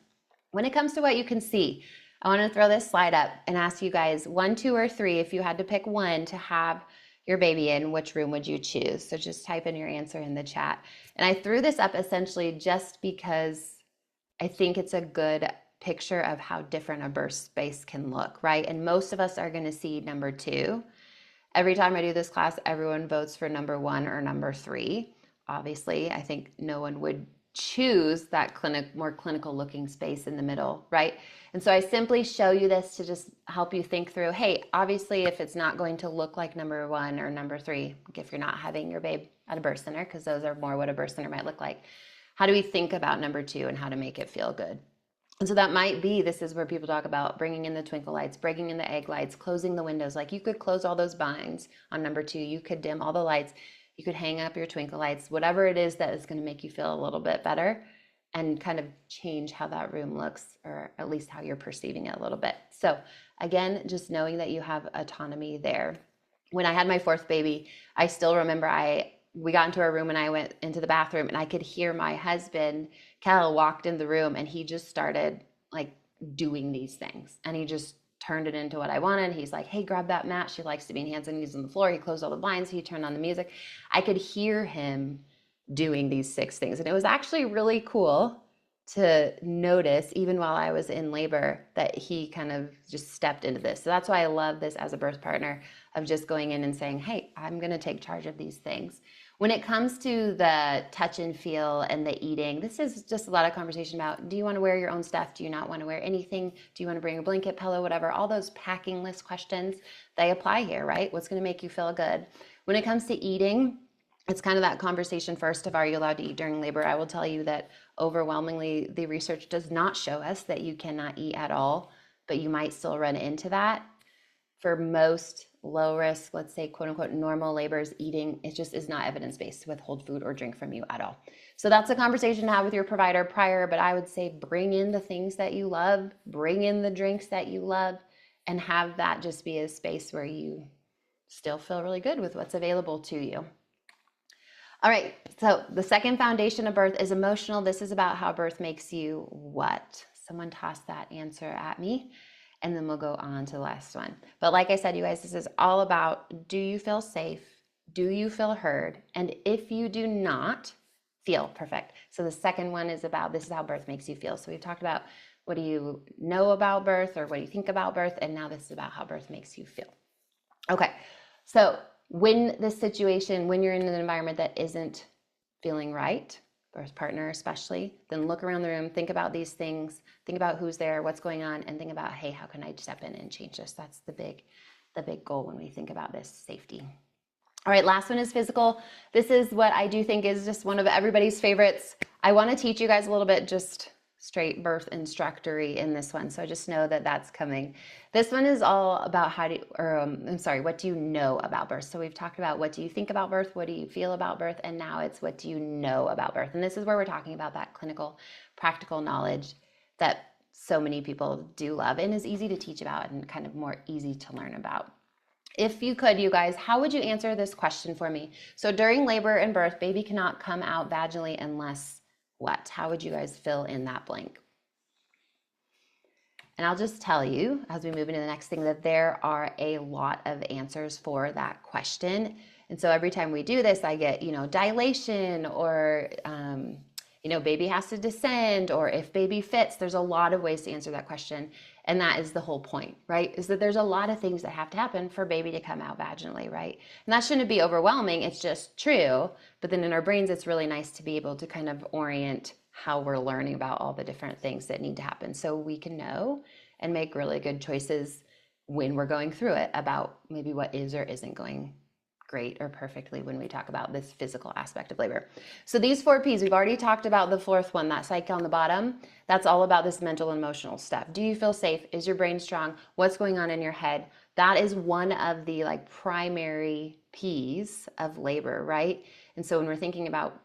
When it comes to what you can see, I want to throw this slide up and ask you guys 1, 2, or 3, if you had to pick one to have your baby in, which room would you choose? So just type in your answer in the chat. And I threw this up essentially just because I think it's a good picture of how different a birth space can look, right? And most of us are going to see number 2. Every time I do this class, everyone votes for number 1 or number 3. Obviously, I think no one would choose that more clinical looking space in the middle, right? And so I simply show you this to just help you think through, hey, obviously if it's not going to look like number 1 or number 3, if you're not having your babe at a birth center, because those are more what a birth center might look like, how do we think about number 2 and how to make it feel good? And so that might be, this is where people talk about bringing in the twinkle lights, bringing in the egg lights, closing the windows. Like you could close all those blinds on number 2. You could dim all the lights. You could hang up your twinkle lights, whatever it is that is going to make you feel a little bit better and kind of change how that room looks, or at least how you're perceiving it a little bit. So again, just knowing that you have autonomy there. When I had my 4th baby, I still remember we got into our room and I went into the bathroom and I could hear my husband, Kel, walked in the room and he just started like doing these things. And he just turned it into what I wanted. He's like, hey, grab that mat. She likes to be in hands and knees on the floor. He closed all the blinds. He turned on the music. I could hear him doing these 6 things. And it was actually really cool to notice, even while I was in labor, that he kind of just stepped into this. So that's why I love this as a birth partner, of just going in and saying, hey, I'm going to take charge of these things. When it comes to the touch and feel and the eating, this is just a lot of conversation about, do you want to wear your own stuff? Do you not want to wear anything? Do you want to bring a blanket, pillow, whatever? All those packing list questions, they apply here, right? What's going to make you feel good? When it comes to eating, it's kind of that conversation first of, are you allowed to eat during labor? I will tell you that overwhelmingly the research does not show us that you cannot eat at all, but you might still run into that. For most low risk, let's say quote unquote normal labors, eating, it just is not evidence-based to withhold food or drink from you at all. So that's a conversation to have with your provider prior, but I would say bring in the things that you love, bring in the drinks that you love, and have that just be a space where you still feel really good with what's available to you. All right, so the second foundation of birth is emotional. This is about how birth makes you what? Someone toss that answer at me, and then we'll go on to the last one. But like I said, you guys, this is all about, do you feel safe? Do you feel heard? And if you do not feel perfect. So the second one is about, this is how birth makes you feel. So we've talked about what do you know about birth, or what do you think about birth? And now this is about how birth makes you feel. Okay, so when this situation, when you're in an environment that isn't feeling right, birth partner especially, then look around the room, think about these things, think about who's there, what's going on, and think about, hey, how can I step in and change this? That's the big goal when we think about this, safety. All right, last one is physical. This is what I do think is just one of everybody's favorites. I want to teach you guys a little bit just straight birth instructory in this one, so just know that that's coming. This one is all about what do you know about birth? So we've talked about what do you think about birth, what do you feel about birth, and now it's what do you know about birth? And this is where we're talking about that clinical, practical knowledge that so many people do love and is easy to teach about and kind of more easy to learn about. If you could, you guys, how would you answer this question for me? So during labor and birth, baby cannot come out vaginally unless what? How would you guys fill in that blank? And I'll just tell you, as we move into the next thing, that there are a lot of answers for that question. And so every time we do this, I get, dilation, or, baby has to descend, or if baby fits. There's a lot of ways to answer that question. And that is the whole point, right? Is that there's a lot of things that have to happen for baby to come out vaginally, right? And that shouldn't be overwhelming. It's just true. But then in our brains, it's really nice to be able to kind of orient how we're learning about all the different things that need to happen, so we can know and make really good choices when we're going through it about maybe what is or isn't going great or perfectly when we talk about this physical aspect of labor. So these 4 P's, we've already talked about the 4th one, that psyche on the bottom. That's all about this mental and emotional stuff. Do you feel safe? Is your brain strong? What's going on in your head? That is one of the primary P's of labor, right? And so when we're thinking about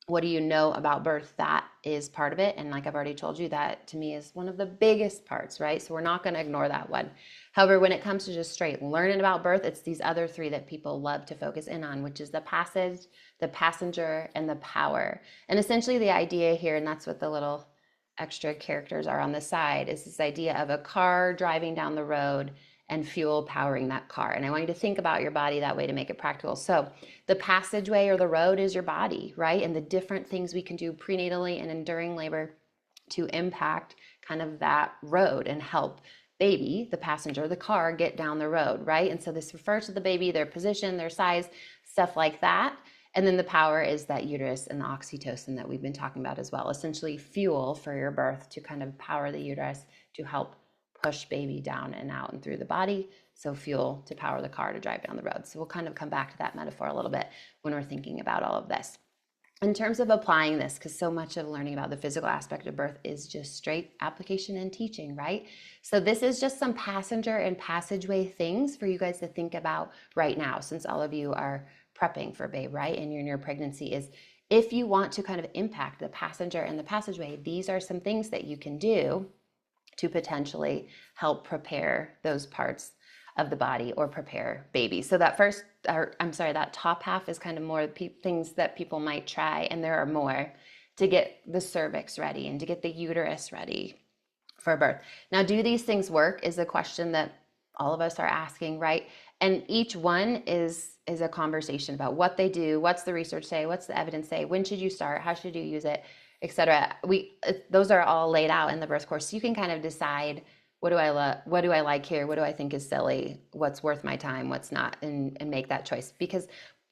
what do you know about birth, that is part of it. And like I've already told you, that to me is one of the biggest parts, right? So we're not going to ignore that one. However, when it comes to just straight learning about birth, it's these other 3 that people love to focus in on, which is the passage, the passenger, and the power. And essentially the idea here, and that's what the little extra characters are on the side, is this idea of a car driving down the road and fuel powering that car. And I want you to think about your body that way to make it practical. So the passageway or the road is your body, right? And the different things we can do prenatally and during labor to impact kind of that road and help baby, the passenger, the car, get down the road, right? And so this refers to the baby, their position, their size, stuff like that. And then the power is that uterus and the oxytocin that we've been talking about as well, essentially fuel for your birth to kind of power the uterus to help push baby down and out and through the body. So fuel to power the car to drive down the road. So we'll kind of come back to that metaphor a little bit when we're thinking about all of this. In terms of applying this, because so much of learning about the physical aspect of birth is just straight application and teaching, right? So this is just some passenger and passageway things for you guys to think about right now, since all of you are prepping for babe, right? And you're in your pregnancy, is if you want to kind of impact the passenger and the passageway, these are some things that you can do to potentially help prepare those parts of the body or prepare baby. So that first, or I'm sorry, that top half is kind of more things that people might try, and there are more, to get the cervix ready and to get the uterus ready for birth. Now, do these things work is a question that all of us are asking, right? And each one is a conversation about what they do, what's the research say, what's the evidence say, when should you start, how should you use it, etc. Those are all laid out in the birth course. So you can kind of decide, what do I like here? What do I think is silly? What's worth my time? What's not? And make that choice. Because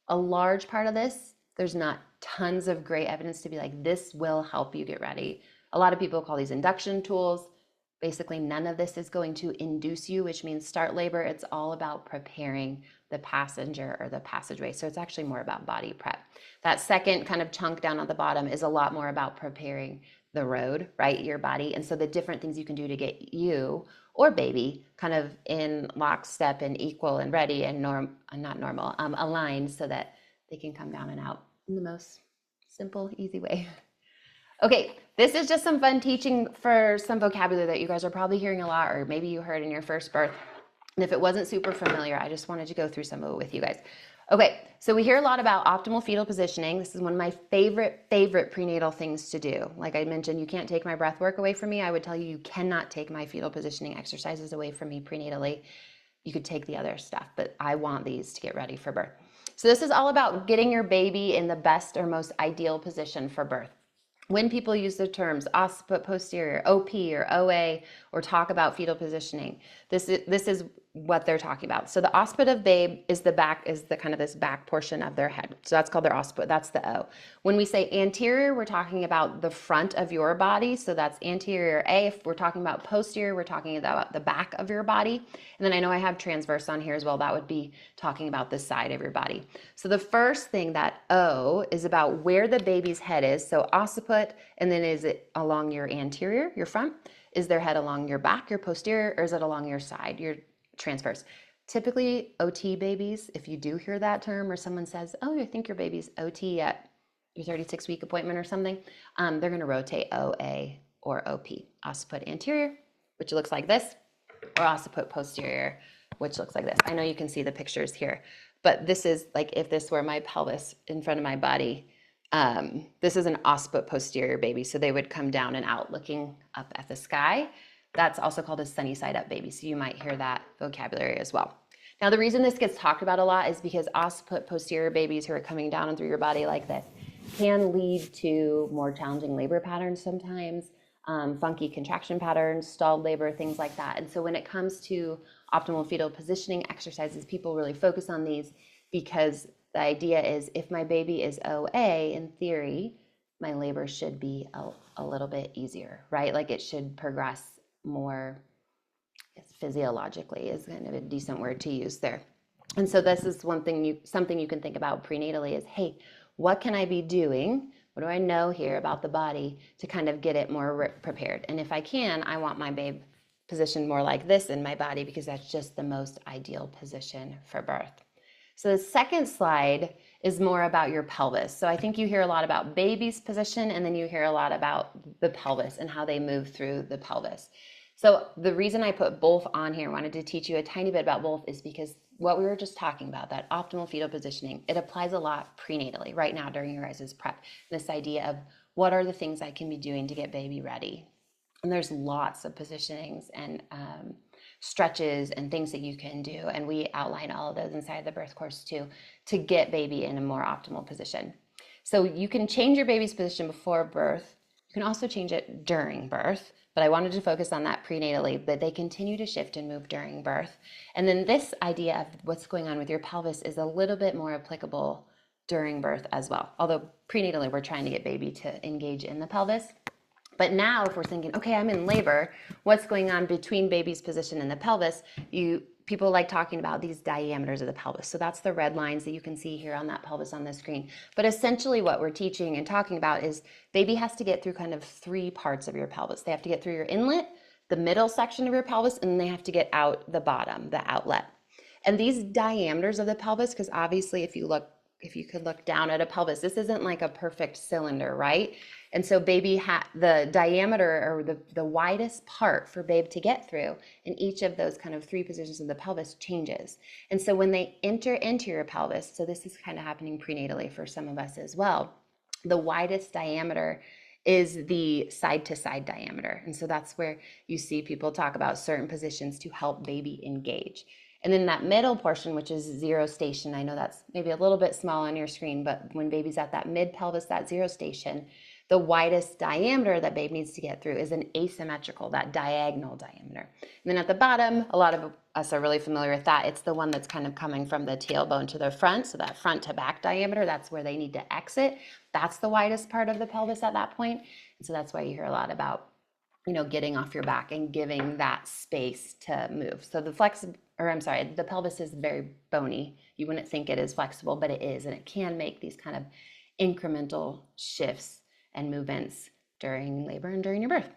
a large part of this, there's not tons of great evidence to be like, this will help you get ready. A lot of people call these induction tools. Basically, none of this is going to induce you, which means start labor. It's all about preparing the passenger or the passageway. So it's actually more about body prep. That second kind of chunk down at the bottom is a lot more about preparing the road, right? Your body. And so the different things you can do to get you or baby kind of in lockstep and equal and ready and aligned so that they can come down and out in the most simple, easy way. Okay, this is just some fun teaching for some vocabulary that you guys are probably hearing a lot, or maybe you heard in your first birth. And if it wasn't super familiar, I just wanted to go through some of it with you guys. Okay, so we hear a lot about optimal fetal positioning. This is one of my favorite prenatal things to do. Like I mentioned, you can't take my breath work away from me. I would tell you, you cannot take my fetal positioning exercises away from me prenatally. You could take the other stuff, but I want these to get ready for birth. So this is all about getting your baby in the best or most ideal position for birth. When people use the terms occiput posterior, OP or OA, or talk about fetal positioning, this is what they're talking about. So the occiput of babe is the kind of this back portion of their head. So that's called their occiput. That's the O. When we say anterior, we're talking about the front of your body. So that's anterior A. If we're talking about posterior, we're talking about the back of your body. And then I know I have transverse on here as well. That would be talking about the side of your body. So the first thing, that O, is about where the baby's head is. So occiput, and then is it along your anterior, your front? Is their head along your back, your posterior, or is it along your side, your transverse? Typically, OT babies, if you do hear that term or someone says, oh, I think your baby's OT at your 36-week appointment or something, they're going to rotate OA or OP, occiput anterior, which looks like this, or occiput posterior, which looks like this. I know you can see the pictures here, but this is like if this were my pelvis in front of my body. This is an occiput posterior baby, so they would come down and out looking up at the sky. That's also called a sunny side up baby, so you might hear that vocabulary as well. Now, the reason this gets talked about a lot is because occiput posterior babies who are coming down and through your body like this can lead to more challenging labor patterns sometimes, funky contraction patterns, stalled labor, things like that. And so when it comes to optimal fetal positioning exercises, people really focus on these because the idea is if my baby is OA, in theory, my labor should be a little bit easier, right? Like it should progress more physiologically, is kind of a decent word to use there. And so this is something you can think about prenatally is, hey, what can I be doing? What do I know here about the body to kind of get it more prepared? And if I can, I want my babe positioned more like this in my body because that's just the most ideal position for birth. So the second slide is more about your pelvis. So I think you hear a lot about baby's position, and then you hear a lot about the pelvis and how they move through the pelvis. So the reason I put both on here, wanted to teach you a tiny bit about both, is because what we were just talking about, that optimal fetal positioning, it applies a lot prenatally right now during your guys' prep. This idea of what are the things I can be doing to get baby ready? And there's lots of positionings and stretches and things that you can do. And we outline all of those inside the birth course too, to get baby in a more optimal position. So you can change your baby's position before birth. You You can also change it during birth, but I wanted to focus on that prenatally, but they continue to shift and move during birth. And then this idea of what's going on with your pelvis is a little bit more applicable during birth as well. Although prenatally, we're trying to get baby to engage in the pelvis. But now if we're thinking, okay, I'm in labor, what's going on between baby's position and the pelvis? People like talking about these diameters of the pelvis. So that's the red lines that you can see here on that pelvis on the screen. But essentially what we're teaching and talking about is baby has to get through kind of three parts of your pelvis. They have to get through your inlet, the middle section of your pelvis, and then they have to get out the bottom, the outlet. And these diameters of the pelvis, because obviously if you could look down at a pelvis, this isn't like a perfect cylinder, right? And so the diameter or the widest part for babe to get through in each of those kind of three positions of the pelvis changes. And so when they enter into your pelvis, so this is kind of happening prenatally for some of us as well, the widest diameter is the side to side diameter. And so that's where you see people talk about certain positions to help baby engage. And then that middle portion, which is zero station, I know that's maybe a little bit small on your screen, but when baby's at that mid pelvis, that zero station, the widest diameter that babe needs to get through is an asymmetrical, that diagonal diameter. And then at the bottom, a lot of us are really familiar with that. It's the one that's kind of coming from the tailbone to the front. So that front to back diameter, that's where they need to exit. That's the widest part of the pelvis at that point. And so that's why you hear a lot about, getting off your back and giving that space to move. So the pelvis is very bony. You wouldn't think it is flexible, but it is, and it can make these kind of incremental shifts and movements during labor and during your birth.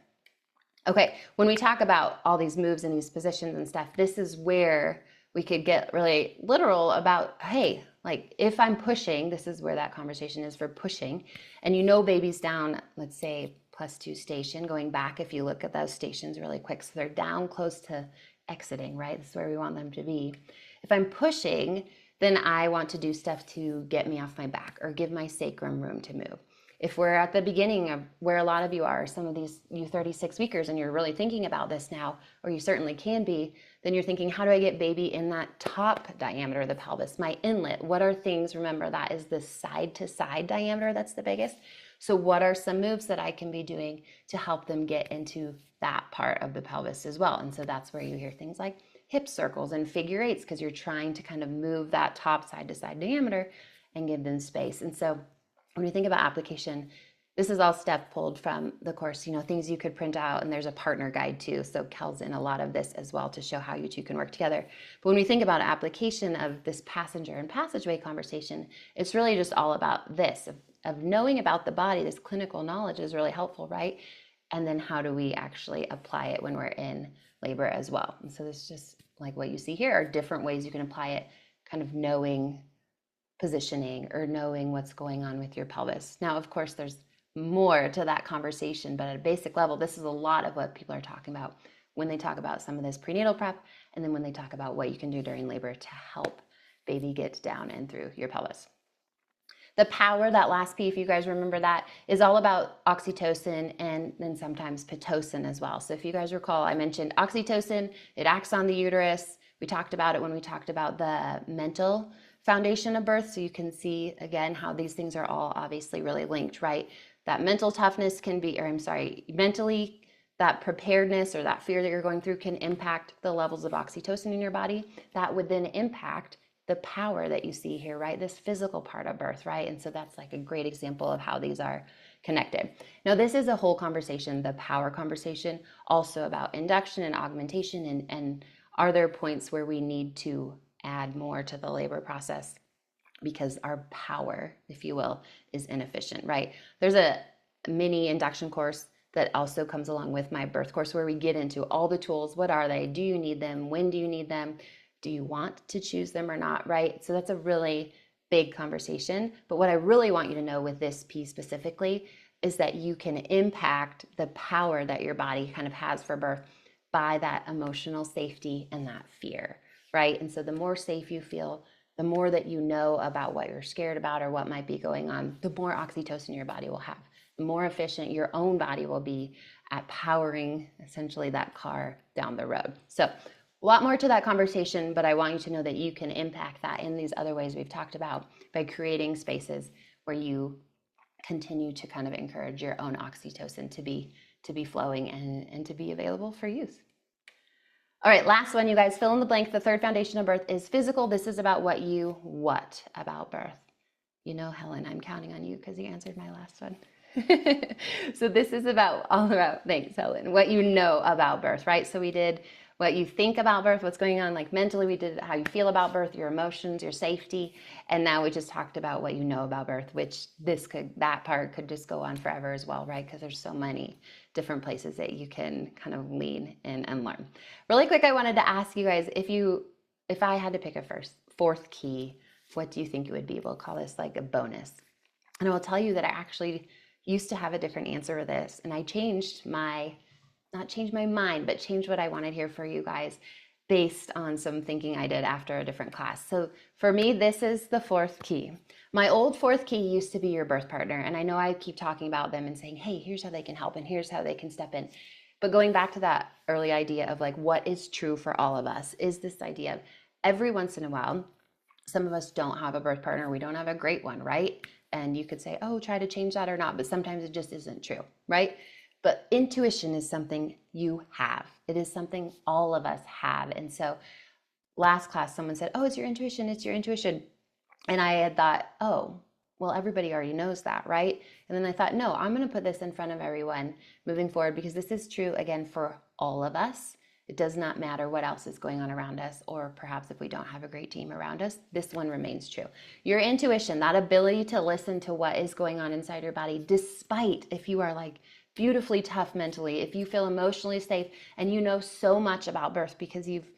Okay, when we talk about all these moves and these positions and stuff, this is where we could get really literal about, hey, like if I'm pushing, this is where that conversation is for pushing, and baby's down, let's say +2 station, going back, if you look at those stations really quick, so they're down close to exiting, right? This is where we want them to be. If I'm pushing, then I want to do stuff to get me off my back or give my sacrum room to move. If we're at the beginning of where a lot of you are, some of these you 36 weekers, and you're really thinking about this now, or you certainly can be, then you're thinking, how do I get baby in that top diameter of the pelvis, my inlet? What are things, remember that is the side to side diameter, that's the biggest. So what are some moves that I can be doing to help them get into that part of the pelvis as well? And so that's where you hear things like hip circles and figure eights, because you're trying to kind of move that top side to side diameter and give them space. And so when we think about application, this is all stuff pulled from the course, things you could print out, and there's a partner guide too. So Kel's in a lot of this as well to show how you two can work together. But when we think about application of this passenger and passageway conversation, it's really just all about this, of knowing about the body. This clinical knowledge is really helpful, right? And then how do we actually apply it when we're in labor as well? And so this is just like what you see here are different ways you can apply it, kind of knowing positioning or knowing what's going on with your pelvis. Now, of course, there's more to that conversation, but at a basic level, this is a lot of what people are talking about when they talk about some of this prenatal prep, and then when they talk about what you can do during labor to help baby get down and through your pelvis. The power, that last P, if you guys remember that, is all about oxytocin and then sometimes pitocin as well. So if you guys recall, I mentioned oxytocin, it acts on the uterus. We talked about it when we talked about the mental foundation of birth. So you can see again how these things are all obviously really linked, right? That mental toughness can be, mentally, that preparedness or that fear that you're going through can impact the levels of oxytocin in your body. That would then impact the power that you see here, right? This physical part of birth, right? And so that's like a great example of how these are connected. Now, this is a whole conversation, the power conversation, also about induction and augmentation, and are there points where we need to add more to the labor process because our power, if you will, is inefficient, right? There's a mini induction course that also comes along with my birth course where we get into all the tools. What are they? Do you need them? When do you need them? Do you want to choose them or not, right? So that's a really big conversation. But what I really want you to know with this piece specifically is that you can impact the power that your body kind of has for birth by that emotional safety and that fear, right? And so the more safe you feel, the more that you know about what you're scared about or what might be going on, the more oxytocin your body will have, the more efficient your own body will be at powering essentially that car down the road. So a lot more to that conversation, but I want you to know that you can impact that in these other ways we've talked about by creating spaces where you continue to kind of encourage your own oxytocin to be flowing and to be available for use. All right, last one, you guys, fill in the blank. The third foundation of birth is physical. This is about what about birth? You know, Helen, I'm counting on you because you answered my last one. So this is all about, thanks, Helen, what you know about birth, right? So we did what you think about birth, what's going on like mentally. We did how you feel about birth, your emotions, your safety. And now we just talked about what you know about birth, which that part could just go on forever as well, right? Because there's so many different places that you can kind of lean in and learn. Really quick, I wanted to ask you guys, if I had to pick a fourth key, what do you think you would be able to call this, like a bonus? And I will tell you that I actually used to have a different answer to this, and I not changed my mind, but changed what I wanted here for you guys based on some thinking I did after a different class. So for me, this is the fourth key. My old fourth key used to be your birth partner. And I know I keep talking about them and saying, hey, here's how they can help and here's how they can step in. But going back to that early idea of like what is true for all of us is this idea of every once in a while, some of us don't have a birth partner. We don't have a great one, right? And you could say, oh, try to change that or not. But sometimes it just isn't true, right? But intuition is something you have. It is something all of us have. And so last class, someone said, oh, it's your intuition. It's your intuition. And I had thought, oh, well, everybody already knows that, right? And then I thought, no, I'm going to put this in front of everyone moving forward because this is true, again, for all of us. It does not matter what else is going on around us, or perhaps if we don't have a great team around us, this one remains true. Your intuition, that ability to listen to what is going on inside your body, despite if you are like beautifully tough mentally, if you feel emotionally safe and you know so much about birth because you've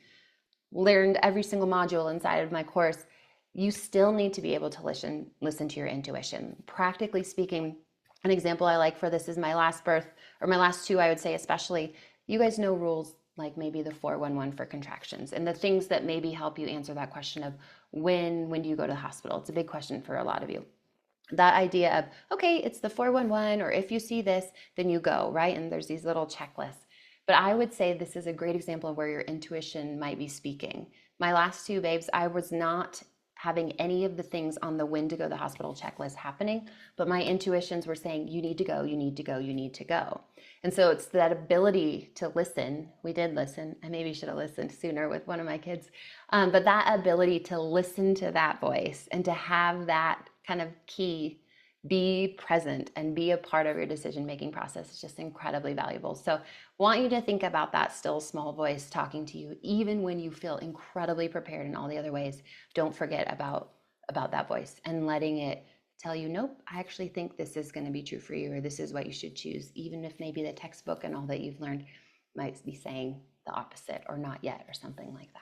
learned every single module inside of my course, you still need to be able to listen to your intuition. Practically speaking, an example I like for this is my last birth, or my last two, I would say especially. You guys know rules like maybe the 411 for contractions and the things that maybe help you answer that question of when do you go to the hospital? It's a big question for a lot of you. That idea of, okay, it's the 411, or if you see this, then you go, right? And there's these little checklists. But I would say this is a great example of where your intuition might be speaking. My last two babes, I was not having any of the things on the when to go to the hospital checklist happening, but my intuitions were saying, you need to go, you need to go, you need to go. And so it's that ability to listen. We did listen. I maybe should have listened sooner with one of my kids. But that ability to listen to that voice and to have that kind of key be present and be a part of your decision-making process is just incredibly valuable. So want you to think about that still small voice talking to you, even when you feel incredibly prepared in all the other ways. Don't forget about that voice and letting it tell you, nope, I actually think this is going to be true for you, or this is what you should choose, even if maybe the textbook and all that you've learned might be saying the opposite or not yet or something like that.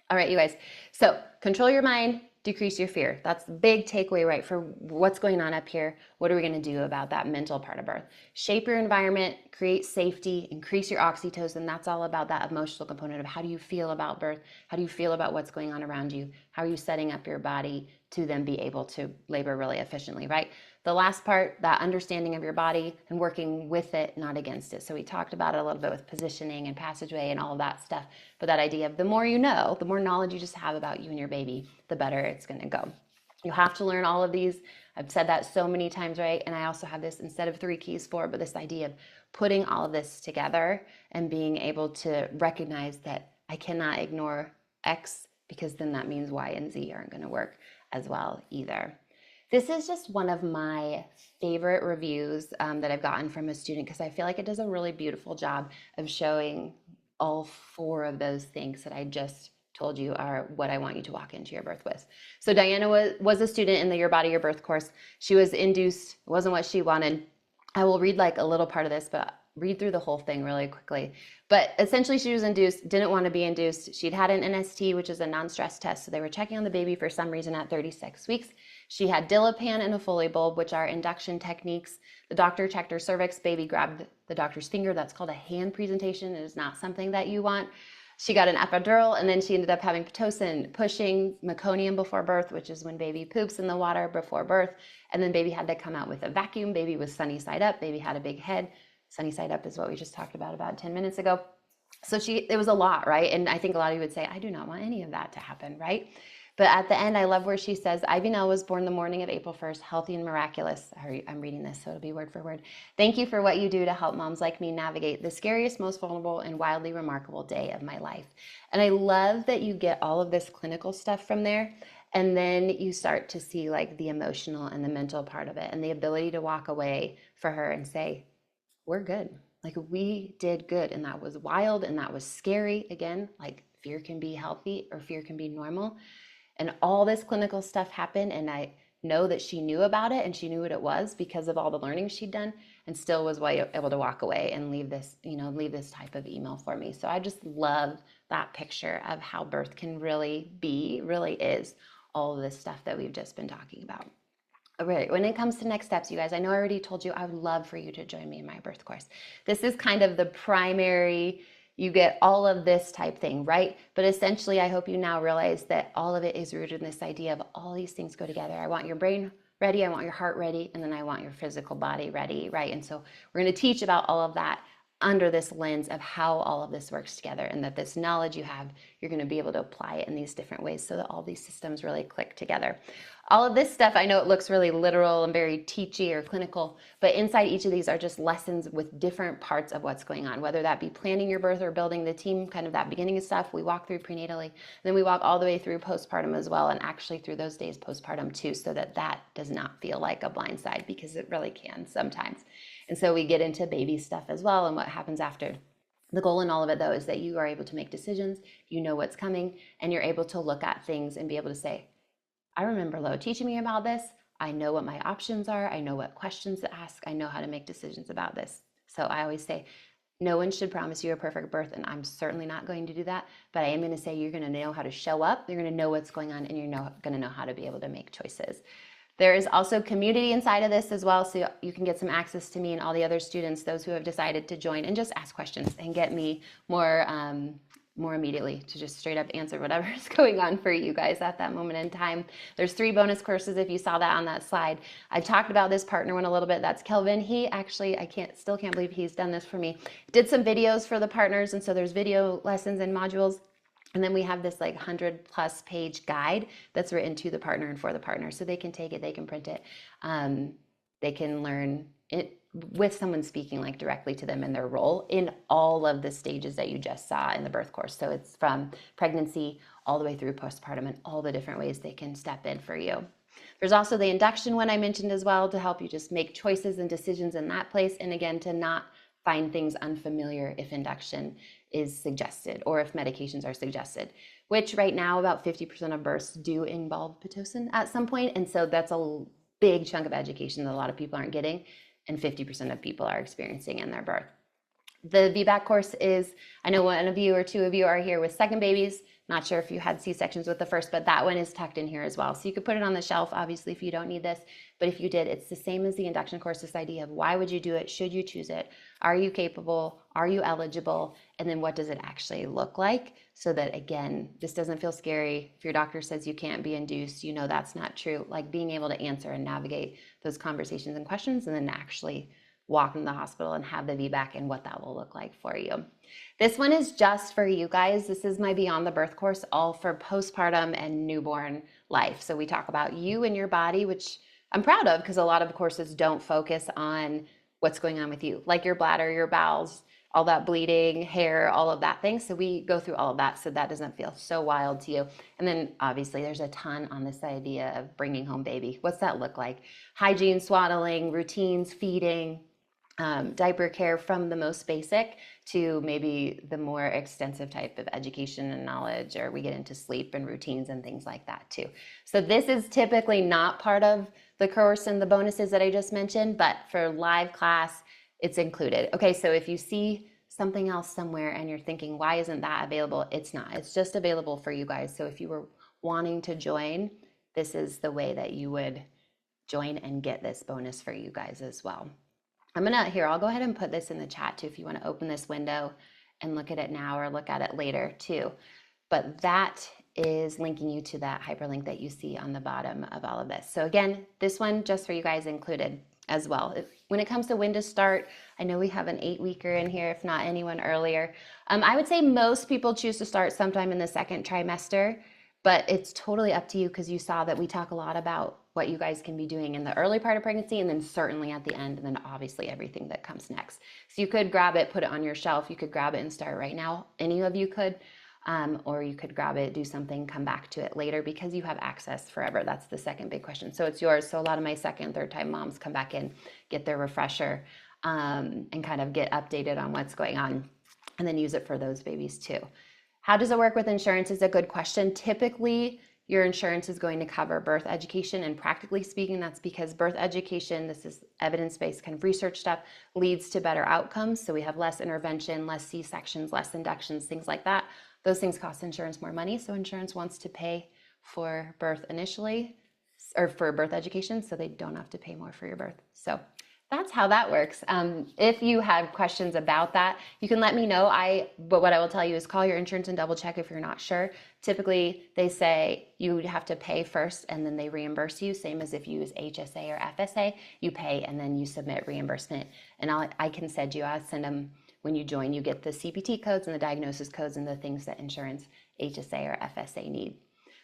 All right, you guys. So control your mind, decrease your fear. That's the big takeaway, right, for what's going on up here. What are we going to do about that mental part of birth? Shape your environment, create safety, increase your oxytocin. That's all about that emotional component of how do you feel about birth? How do you feel about what's going on around you? How are you setting up your body to then be able to labor really efficiently, right? The last part, that understanding of your body and working with it, not against it. So we talked about it a little bit with positioning and passageway and all of that stuff. But that idea of the more you know, the more knowledge you just have about you and your baby, the better it's going to go. You have to learn all of these. I've said that so many times, right? And I also have this, instead of 3 keys, 4, but this idea of putting all of this together and being able to recognize that I cannot ignore X, because then that means Y and Z aren't going to work as well either. This is just one of my favorite reviews that I've gotten from a student, because I feel like it does a really beautiful job of showing all 4 of those things that I just told you are what I want you to walk into your birth with. So Diana was a student in the Your Body, Your Birth course. She was induced. It wasn't what she wanted. I will read like a little part of this, but read through the whole thing really quickly. But essentially she was induced, didn't want to be induced. She'd had an NST, which is a non-stress test. So they were checking on the baby for some reason at 36 weeks. She had Dilapan and a Foley bulb, which are induction techniques. The doctor checked her cervix. Baby grabbed the doctor's finger. That's called a hand presentation. It is not something that you want. She got an epidural, and then she ended up having Pitocin, pushing, meconium before birth, which is when baby poops in the water before birth. And then baby had to come out with a vacuum. Baby was sunny side up. Baby had a big head. Sunny side up is what we just talked about 10 minutes ago. So it was a lot, right? And I think a lot of you would say, I do not want any of that to happen, right? But at the end, I love where she says, Ivy Nell was born the morning of April 1st, healthy and miraculous. I'm reading this, so it'll be word for word. Thank you for what you do to help moms like me navigate the scariest, most vulnerable, and wildly remarkable day of my life. And I love that you get all of this clinical stuff from there. And then you start to see like the emotional and the mental part of it and the ability to walk away for her and say, we're good. Like we did good. And that was wild and that was scary. Again, like fear can be healthy or fear can be normal. And all this clinical stuff happened. And I know that she knew about it and she knew what it was because of all the learning she'd done and still was able to walk away and leave this, leave this type of email for me. So I just love that picture of how birth can really is all of this stuff that we've just been talking about. All right, when it comes to next steps, you guys, I know I already told you I would love for you to join me in my birth course. This is kind of the primary, you get all of this type thing, right? But essentially, I hope you now realize that all of it is rooted in this idea of all these things go together. I want your brain ready, I want your heart ready, and then I want your physical body ready, right? And so we're going to teach about all of that under this lens of how all of this works together and that this knowledge you have, you're going to be able to apply it in these different ways so that all these systems really click together. All of this stuff, I know it looks really literal and very teachy or clinical, but inside each of these are just lessons with different parts of what's going on, whether that be planning your birth or building the team, kind of that beginning of stuff. We walk through prenatally, then we walk all the way through postpartum as well, and actually through those days postpartum too, so that that does not feel like a blind side because it really can sometimes. And so we get into baby stuff as well and what happens after. The goal in all of it, though, is that you are able to make decisions, you know what's coming, and you're able to look at things and be able to say, I remember Lo teaching me about this. I know what my options are. I know what questions to ask. I know how to make decisions about this. So I always say, no one should promise you a perfect birth, and I'm certainly not going to do that. But I am going to say you're going to know how to show up, you're going to know what's going on, and you're going to know how to be able to make choices. There is also community inside of this as well, so you can get some access to me and all the other students, those who have decided to join, and just ask questions and get me more immediately to just straight up answer whatever is going on for you guys at that moment in time. There's 3 bonus courses if you saw that on that slide. I talked about this partner one a little bit. That's Kelvin. He actually, still can't believe he's done this for me. Did some videos for the partners, and so there's video lessons and modules. And then we have this like 100+ page guide that's written to the partner and for the partner. So they can take it, they can print it, they can learn it with someone speaking like directly to them in their role in all of the stages that you just saw in the birth course. So it's from pregnancy all the way through postpartum and all the different ways they can step in for you. There's also the induction one I mentioned as well to help you just make choices and decisions in that place. And again, to not find things unfamiliar if induction is suggested or if medications are suggested, which right now about 50% of births do involve Pitocin at some point. And so that's a big chunk of education that a lot of people aren't getting, and 50% of people are experiencing in their birth. The VBAC course is, I know one of you or 2 of you are here with second babies. Not sure if you had C-sections with the first, but that one is tucked in here as well. So you could put it on the shelf, obviously, if you don't need this. But if you did, it's the same as the induction course, this idea of why would you do it? Should you choose it? Are you capable? Are you eligible? And then what does it actually look like? So that, again, this doesn't feel scary. If your doctor says you can't be induced, you know that's not true. Like being able to answer and navigate those conversations and questions and then actually walk in the hospital and have the VBAC and what that will look like for you. This one is just for you guys. This is my Beyond the Birth course, all for postpartum and newborn life. So we talk about you and your body, which I'm proud of because a lot of courses don't focus on what's going on with you, like your bladder, your bowels, all that bleeding, hair, all of that thing. So we go through all of that so that doesn't feel so wild to you. And then obviously there's a ton on this idea of bringing home baby. What's that look like? Hygiene, swaddling, routines, feeding, diaper care, from the most basic to maybe the more extensive type of education and knowledge, or we get into sleep and routines and things like that too. So this is typically not part of the course and the bonuses that I just mentioned, but for live class, it's included. Okay, so if you see something else somewhere and you're thinking, why isn't that available? It's not. It's just available for you guys. So if you were wanting to join, this is the way that you would join and get this bonus for you guys as well. I'll go ahead and put this in the chat too if you want to open this window and look at it now or look at it later too. But that is linking you to that hyperlink that you see on the bottom of all of this. So again, this one just for you guys included as well. When it comes to when to start, I know we have an 8-weeker in here, if not anyone earlier. I would say most people choose to start sometime in the 2nd trimester. but it's totally up to you because you saw that we talk a lot about what you guys can be doing in the early part of pregnancy and then certainly at the end and then obviously everything that comes next. So you could grab it, put it on your shelf. You could grab it and start right now. Any of you could, or you could grab it, do something, come back to it later because you have access forever. That's the second big question. So it's yours. So a lot of my second, third time moms come back in, get their refresher, and kind of get updated on what's going on and then use it for those babies too. How does it work with insurance is a good question. Typically, your insurance is going to cover birth education, and practically speaking, that's because birth education, this is evidence-based kind of research stuff, leads to better outcomes. So we have less intervention, less C-sections, less inductions, things like that. Those things cost insurance more money, so insurance wants to pay for birth initially, or for birth education, so they don't have to pay more for your birth. So that's how that works. If you have questions about that, you can let me know. But what I will tell you is call your insurance and double check if you're not sure. Typically, they say you have to pay first and then they reimburse you. Same as if you use HSA or FSA, you pay and then you submit reimbursement. And I can send you, I'll send them when you join. You get the CPT codes and the diagnosis codes and the things that insurance, HSA or FSA need.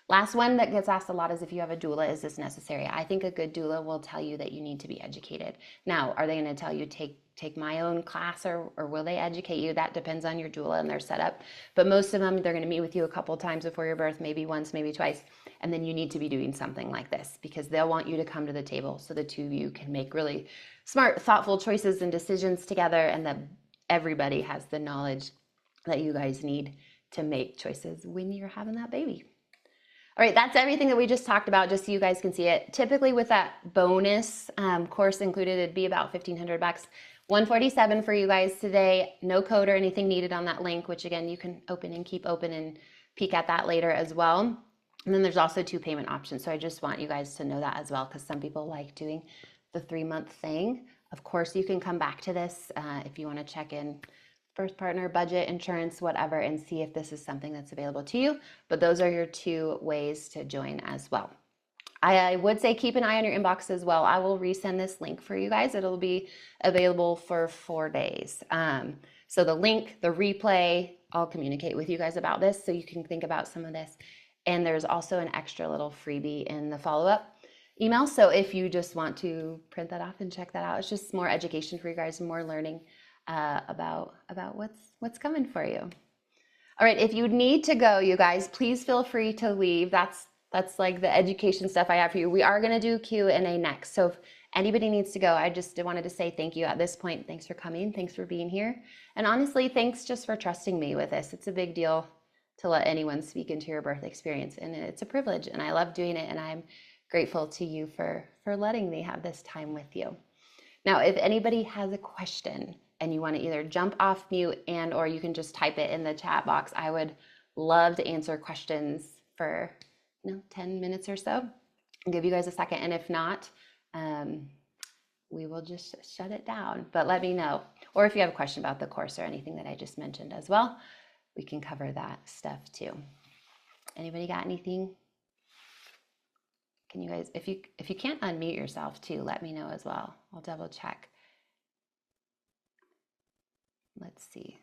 Last one that gets asked a lot is if you have a doula, is this necessary? I think a good doula will tell you that you need to be educated. Now, are they going to tell you take my own class or will they educate you? That depends on your doula and their setup. But most of them, they're going to meet with you a couple times before your birth, maybe once, maybe twice. And then you need to be doing something like this because they'll want you to come to the table so the two of you can make really smart, thoughtful choices and decisions together, and that everybody has the knowledge that you guys need to make choices when you're having that baby. All right, that's everything that we just talked about, just so you guys can see it. Typically with that bonus course included, it'd be about $1,500. $147 for you guys today. No code or anything needed on that link, which again, you can open and keep open and peek at that later as well. And then there's also 2 payment options. So I just want you guys to know that as well, because some people like doing the 3-month thing. Of course, you can come back to this if you want to check in birth partner, budget, insurance, whatever, and see if this is something that's available to you. But those are your 2 ways to join as well. I would say keep an eye on your inbox as well. I will resend this link for you guys. It'll be available for 4 days. So the link, the replay, I'll communicate with you guys about this so you can think about some of this. And there's also an extra little freebie in the follow-up email. So if you just want to print that off and check that out, it's just more education for you guys, more learning about what's coming for you. All right, if you need to go, you guys, please feel free to leave. That's like the education stuff I have for you. We are going to do Q&A next. So if anybody needs to go, I just wanted to say thank you at this point. Thanks for coming. Thanks for being here. And honestly, thanks just for trusting me with this. It's a big deal to let anyone speak into your birth experience. And it's a privilege. And I love doing it. And I'm grateful to you for letting me have this time with you. Now, if anybody has a question and you want to either jump off mute and or you can just type it in the chat box, I would love to answer questions for 10 minutes or so. I'll give you guys a second. And if not, we will just shut it down. But let me know. Or if you have a question about the course or anything that I just mentioned as well, we can cover that stuff too. Anybody got anything? Can you guys, if you can't unmute yourself too, let me know as well. I'll double check. Let's see.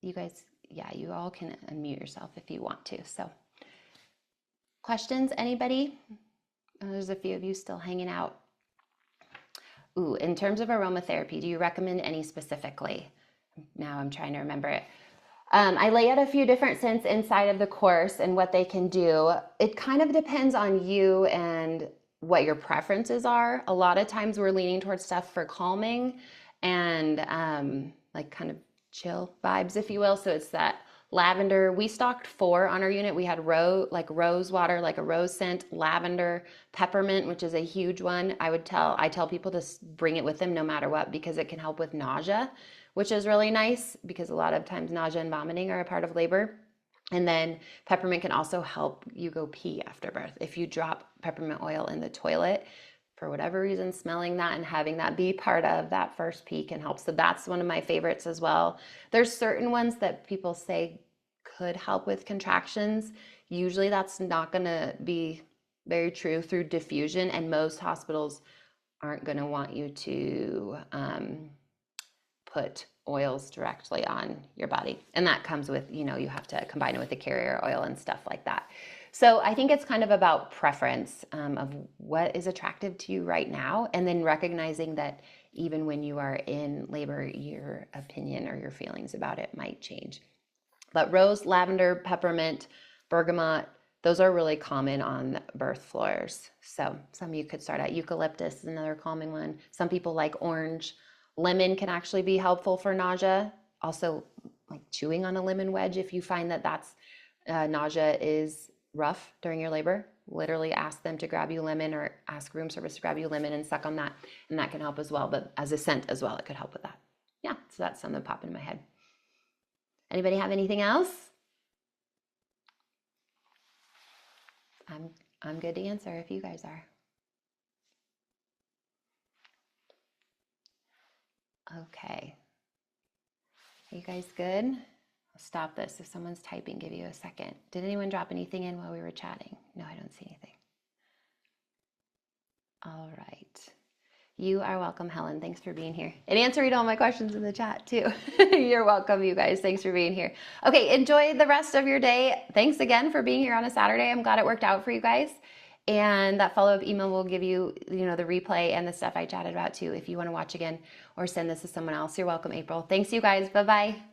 You guys, yeah, you all can unmute yourself if you want to. So questions, anybody? There's a few of you still hanging out. Ooh, in terms of aromatherapy, do you recommend any specifically? Now I'm trying to remember it. I lay out a few different scents inside of the course and what they can do. It kind of depends on you and what your preferences are. A lot of times we're leaning towards stuff for calming and like kind of chill vibes, if you will. So it's that lavender. We stocked 4 on our unit. We had rose water, like a rose scent, lavender, peppermint, which is a huge one. I tell people to bring it with them no matter what, because it can help with nausea, which is really nice because a lot of times nausea and vomiting are a part of labor. And then peppermint can also help you go pee after birth. If you drop peppermint oil in the toilet, for whatever reason, smelling that and having that be part of that first pee can help. So that's one of my favorites as well. There's certain ones that people say could help with contractions. Usually that's not going to be very true through diffusion, and most hospitals aren't going to want you to put oils directly on your body. And that comes with, you have to combine it with the carrier oil and stuff like that. So I think it's kind of about preference of what is attractive to you right now, and then recognizing that even when you are in labor, your opinion or your feelings about it might change. But rose, lavender, peppermint, bergamot, those are really common on birth floors. So some you could start at. Eucalyptus is another common one. Some people like orange. Lemon can actually be helpful for nausea. Also, like chewing on a lemon wedge, if you find that nausea is rough during your labor, literally ask them to grab you lemon, or ask room service to grab you lemon and suck on that, and that can help as well. But as a scent as well, it could help with that. Yeah, so that's something that popped in my head. Anybody have anything else? I'm good to answer if you guys are. Okay. Are you guys good? I'll stop this. If someone's typing, give you a second. Did anyone drop anything in while we were chatting? No, I don't see anything. All right. You are welcome, Helen. Thanks for being here and answering all my questions in the chat too. You're welcome, you guys. Thanks for being here. Okay, enjoy the rest of your day. Thanks again for being here on a Saturday. I'm glad it worked out for you guys. And that follow-up email will give you, the replay and the stuff I chatted about too if you want to watch again or send this to someone else. You're welcome, April. Thanks, you guys. Bye-bye.